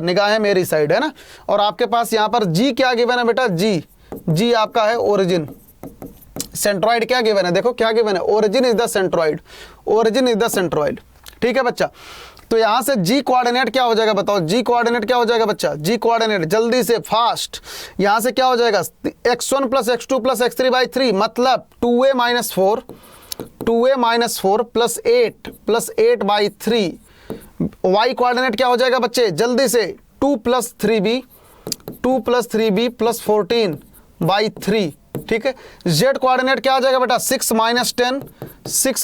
निगाहें मेरी साइड, है ना। और आपके पास यहाँ पर G क्या गिवन है बेटा, G आपका है ओरिजिन। सेंट्रॉइड क्या गिवन है, देखो क्या गिवन है, ओरिजिन इज द सेंट्रॉइड। ठीक है बच्चा, तो यहां से G कोऑर्डिनेट क्या हो जाएगा बताओ, G कोऑर्डिनेट क्या हो जाएगा बच्चा, G कोऑर्डिनेट जल्दी से फास्ट, यहां से क्या हो जाएगा, x1 + x2 + x3/3, मतलब 2a - 4 प्लस 8/3। y कोऑर्डिनेट क्या हो जाएगा बच्चे, जल्दी से 2 + 3b + 14/3। ठीक है, z कोऑर्डिनेट क्या आ जाएगा बेटा, 6 -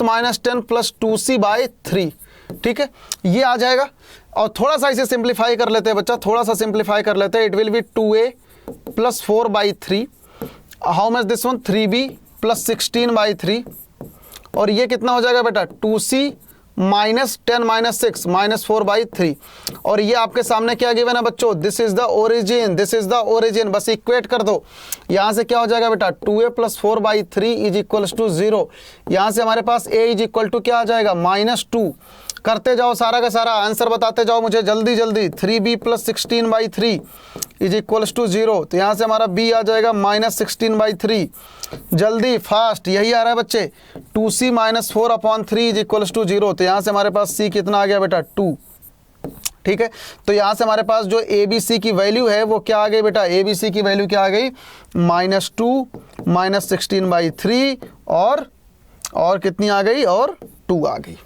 10 प्लस 2c/3। ठीक है, ये आ जाएगा। और थोड़ा सा इसे सिंप्लीफाई कर लेते हैं बच्चा, it will be 2a + 4/3। How much this one, 3b + 16/3। और ये कितना हो जाएगा बेटा, 2c - 10 - 6 -4/3। और ये आपके सामने क्या गिवन है बच्चों, दिस इज द ओरिजिन, बस इक्वेट कर दो। यहाँ से क्या हो जाएगा बेटा, 2a + 4/3 = 0। यहाँ से हमारे पास a = क्या आ जाएगा, -2। करते जाओ सारा का सारा, आंसर बताते जाओ मुझे जल्दी, 3b + 16/3 = 0। तो यहाँ से हमारा b आ जाएगा -16/3। जल्दी फास्ट, यही आ रहा है बच्चे, 2c - 4/3 = 0। तो यहाँ से हमारे पास c कितना आ गया बेटा, 2। ठीक है, तो यहाँ से हमारे पास जो ABC की वैल्यू है वो क्या आ गई बेटा, ABC की वैल्यू क्या आ गई, -2 -16/3 और कितनी आ गई, और 2 आ गई।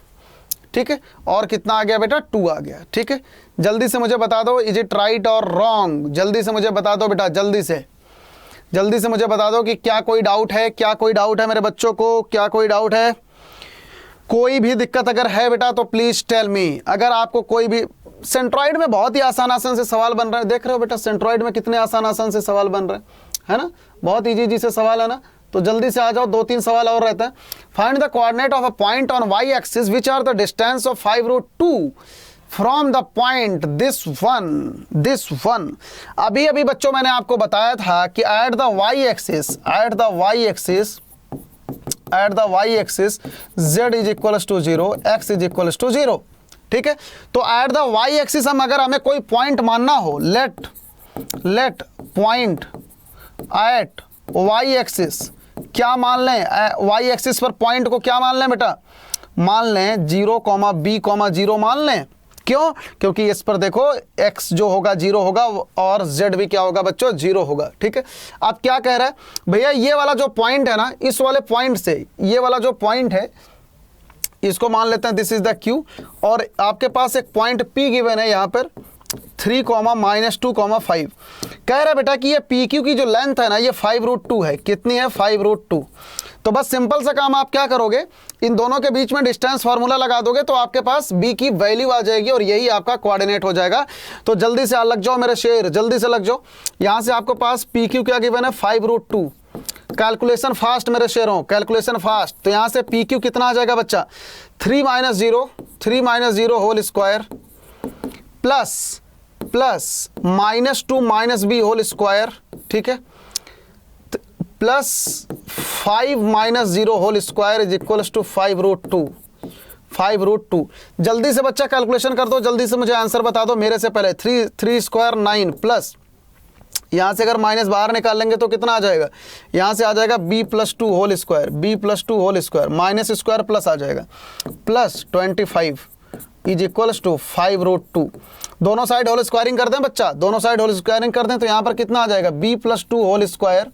ठीक है, और कितना आ गया बेटा, 2 आ गया। ठीक है, जल्दी से मुझे बता दो, इज इट राइट और रॉन्ग, जल्दी से मुझे बता दो बेटा, जल्दी से मुझे बता दो कि क्या कोई डाउट है मेरे बच्चों को, क्या कोई डाउट है, कोई भी दिक्कत अगर है बेटा तो प्लीज टेल मी। अगर आपको कोई भी, सेंट्रॉइड में बहुत ही आसान से सवाल बन रहे हैं, देख रहे हो बेटा सेंट्रॉइड में कितने आसान से सवाल बन रहे हैं, है ना, बहुत इजी से सवाल है ना। तो जल्दी से आ जाओ, 2-3 सवाल और रहते हैं। Find the coordinate of a point on y axis which are the distance of 5√2 from the point this one. अभी बच्चों मैंने आपको बताया था कि at the y axis z = 0, x = 0। ठीक है, तो एट द y एक्सिस अगर हमें कोई पॉइंट मानना हो, let point at y axis क्या मान लें, y एक्सिस पर पॉइंट को क्या मान लें बेटा, मान लें 0, b, 0 मान लें। क्यों, क्योंकि इस पर देखो x जो होगा 0 होगा और z भी क्या होगा बच्चों, 0 होगा। ठीक है, आप क्या कह रहे हैं भैया, ये वाला जो पॉइंट है ना, इस वाले पॉइंट से ये वाला जो पॉइंट है इसको मान लेते हैं दिस इज द q, और आपके पास एक पॉइंट p गिवन है यहाँ पर 3, -2, 5। कह रहा है बेटा कि ये PQ की जो लेंथ है ना, ये 5√2 है। कितनी है, 5√2। तो बस सिंपल सा काम आप क्या करोगे, इन दोनों के बीच में डिस्टेंस फार्मूला लगा दोगे तो आपके पास b की वैल्यू आ जाएगी और यही आपका कोऑर्डिनेट हो जाएगा। तो जल्दी से लग जाओ मेरे शेर, जल्दी से लग जाओ। यहाँ से आपको पास PQ क्या गिवन है 5√2। कैलकुलेशन फास्ट मेरे शेरों, कैलकुलेशन फास्ट। तो यहाँ से PQ कितना आ जाएगा बच्चा 3 - 0 whole square plus -2 - b whole square, ठीक है, plus 5 - 0 whole square is equals to 5√2। जल्दी से बच्चा कैलकुलेशन कर दो, जल्दी से मुझे आंसर बता दो मेरे से पहले। 3 स्क्वायर 9 प्लस यहाँ से अगर माइनस बाहर निकाल लेंगे तो कितना आ जाएगा, यहाँ से आ जाएगा b+2 whole square, b+2 whole square minus square plus आ जाएगा प्लस 25 इज इक्वल्स टू 5√2। दोनों साइड होल स्क्वायरिंग कर दें बच्चा, दोनों साइड होल स्क्वायरिंग कर दें तो यहाँ पर कितना आ जाएगा b+2 होल स्क्वायर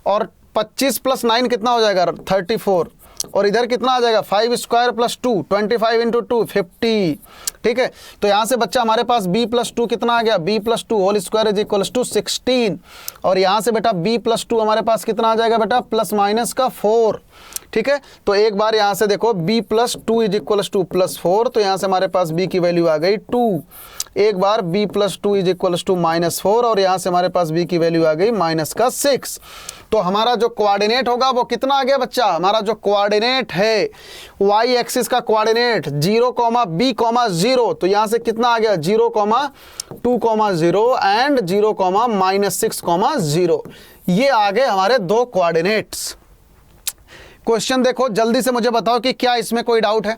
और 25 + 9 कितना हो जाएगा 34 और इधर कितना आ जाएगा 5 स्क्वायर प्लस 2 25 × 2 50। ठीक है, तो यहाँ से बच्चा हमारे पास b+2 कितना आ गया b+2 whole square is equals to 16 और यहाँ से बेटा b+2 हमारे पास कितना आ जाएगा बेटा +- 4। ठीक है, तो एक बार यहाँ से देखो b+2 इज इक्वल्स टू +4, तो यहाँ से हमारे पास b की वैल्यू आ गई 2। एक बार b+2 इज इक्वल्स टू -4 और यहाँ से हमारे पास b की वैल्यू आ गई -6। तो हमारा जो कोऑर्डिनेट होगा वो कितना आ गया बच्चा, हमारा जो कोऑर्डिनेट है y एक्सिस का कोऑर्डिनेट 0, b, 0, तो यहाँ से कितना आ गया 0, 2, 0 एंड 0, -6, 0। ये आ गए हमारे दो कोऑर्डिनेट्स। क्वेश्चन देखो जल्दी से मुझे बताओ कि क्या इसमें कोई डाउट है।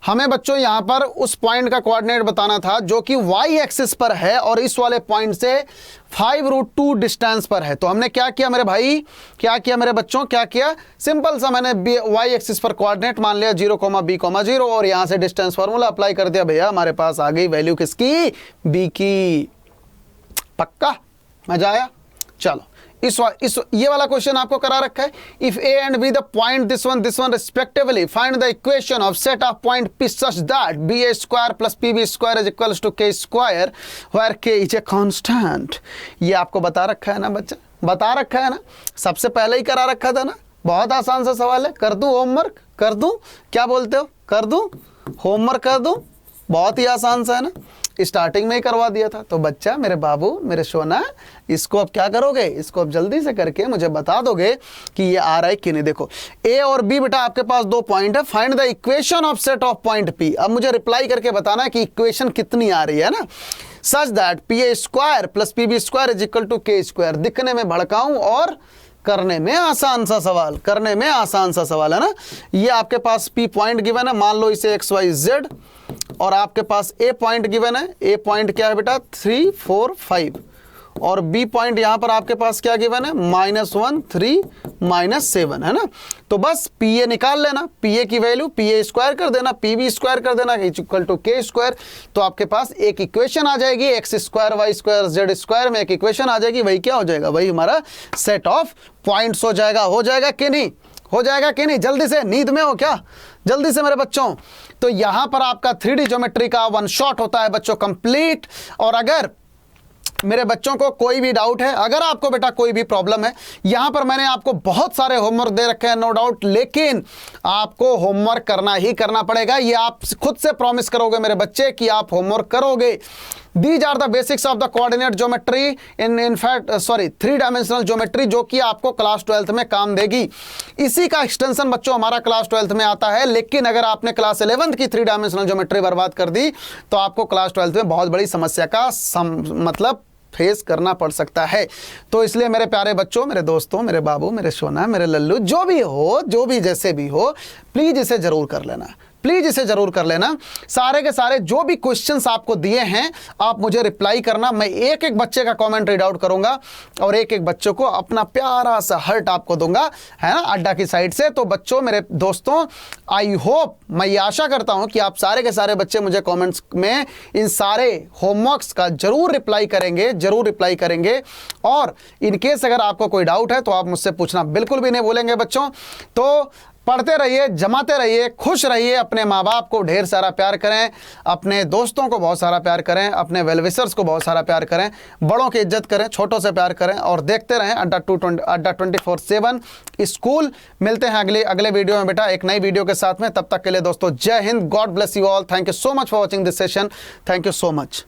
हमें बच्चों यहाँ पर उस पॉइंट का कोऑर्डिनेट बताना था जो कि y एक्सिस पर है और इस वाले पॉइंट से 5√2 डिस्टेंस पर है। तो हमने क्या किया मेरे भाई, क्या किया मेरे बच्चों, क्या किया, सिंपल सा मैंने y एक्सिस पर कोऑर्डिनेट मान लिया 0, b, 0 और यहाँ से डिस्टेंस फार्मूला अप्लाई कर दिया। भैया हमारे पास आ गई वैल्यू किसकी, b की। पक्का मजा आया। चलो इस ये वाला क्वेश्चन आपको करा रखा है। If a and b the point this one respectively, find the equation of set of point p such that ba square plus pb square is equals to k square where k is a constant। ये आपको बता रखा है ना बच्चा, बता रखा है ना, सबसे पहले ही करा रखा था ना। बहुत आसान सा सवाल है, कर दूं होमवर्क, कर दूं, क्या बोलते हो, कर दूं होमवर्क, कर दूं, बहुत ही आसान सा है ना, स्टार्टिंग में ही करवा दिया था। तो बच्चा मेरे बाबू मेरे सोना, इसको अब क्या करोगे, इसको अब जल्दी से करके मुझे बता दोगे कि ये आ रहा है कि नहीं। देखो ए और बी बेटा आपके पास दो पॉइंट है, find the equation of set of point P. अब मुझे रिप्लाई करके बताना है कि इक्वेशन कितनी आ रही है ना, such that P A square plus P B square is equal to K square. दिखने में भड़काऊं और करने में आसान सा सवाल, करने में आसान सा सवाल है ना। ये आपके पास पी पॉइंट गिवन है, मान लो इसे XYZ, और आपके पास ए पॉइंट गिवन है, ए पॉइंट क्या है बेटा 3, 4, 5 और बी पॉइंट यहां पर आपके पास क्या गिवन है -1, 3, -7 है ना। तो बस पी ए निकाल लेना, पी ए की वैल्यू पी ए स्क्वायर कर देना, पी बी स्क्वायर कर देना इक्वल टू के स्क्वायर। तो आपके पास एक इक्वेशन आ जाएगी, X square Y square Z square में एक इक्वेशन आ जाएगी। वही क्या हो जाएगा, वही हमारा सेट ऑफ पॉइंट्स हो जाएगा। हो जाएगा कि नहीं, हो जाएगा कि नहीं, जल्दी से, नींद में हो क्या, जल्दी से मेरे बच्चों। तो यहां पर आपका 3D ज्योमेट्री का वन शॉट होता है बच्चों कंप्लीट। और अगर मेरे बच्चों को कोई भी डाउट है, अगर आपको बेटा कोई भी प्रॉब्लम है, यहां पर मैंने आपको बहुत सारे होमवर्क दे रखे हैं नो डाउट, लेकिन आपको होमवर्क करना ही करना पड़ेगा। ये आप खुद से प्रॉमिस करोगे मेरे बच्चे कि आप होमवर्क करोगे। These are the basics of the coordinate geometry in fact 3 dimensional geometry, जो कि आपको क्लास 12th में काम देगी। इसी का एक्सटेंशन बच्चों हमारा क्लास 12th में आता है, लेकिन अगर आपने क्लास 11th की 3 डायमेंशनल ज्योमेट्री बर्बाद कर दी तो आपको क्लास 12th में बहुत बड़ी समस्या का मतलब फेस करना पड़ सकता है। तो इसलिए मेरे प्यारे बच्चों, मेरे दोस्तों, मेरे बाबू, मेरे सोना, मेरे लल्लू, जो भी हो, जो भी जैसे भी हो, प्लीज इसे जरूर कर लेना, प्लीज इसे जरूर कर लेना। सारे के सारे जो भी क्वेश्चंस आपको दिए हैं आप मुझे रिप्लाई करना, मैं एक एक बच्चे का कमेंट रीड आउट करूंगा और एक एक बच्चों को अपना प्यारा सा हर्ट आपको दूंगा, है ना, अड्डा की साइड से। तो बच्चों, मेरे दोस्तों, आई होप, मैं ये आशा करता हूं कि आप सारे के सारे बच्चे मुझे कमेंट्स में इन सारे होमवर्क्स का जरूर रिप्लाई करेंगे, जरूर रिप्लाई करेंगे। और इनकेस अगर आपको कोई डाउट है तो आप मुझसे पूछना बिल्कुल भी नहीं भूलेंगे बच्चों। तो पढ़ते रहिए, जमाते रहिए, खुश रहिए, अपने माँ बाप को ढेर सारा प्यार करें, अपने दोस्तों को बहुत सारा प्यार करें, अपने वेलविशर्स को बहुत सारा प्यार करें, बड़ों की इज्जत करें, छोटों से प्यार करें और देखते रहें अड्डा 24/7 स्कूल। मिलते हैं अगले वीडियो में बेटा, एक नई वीडियो के साथ में। तब तक के लिए दोस्तों जय Hind, God bless you all, thank you so much for watching this session, thank you so much.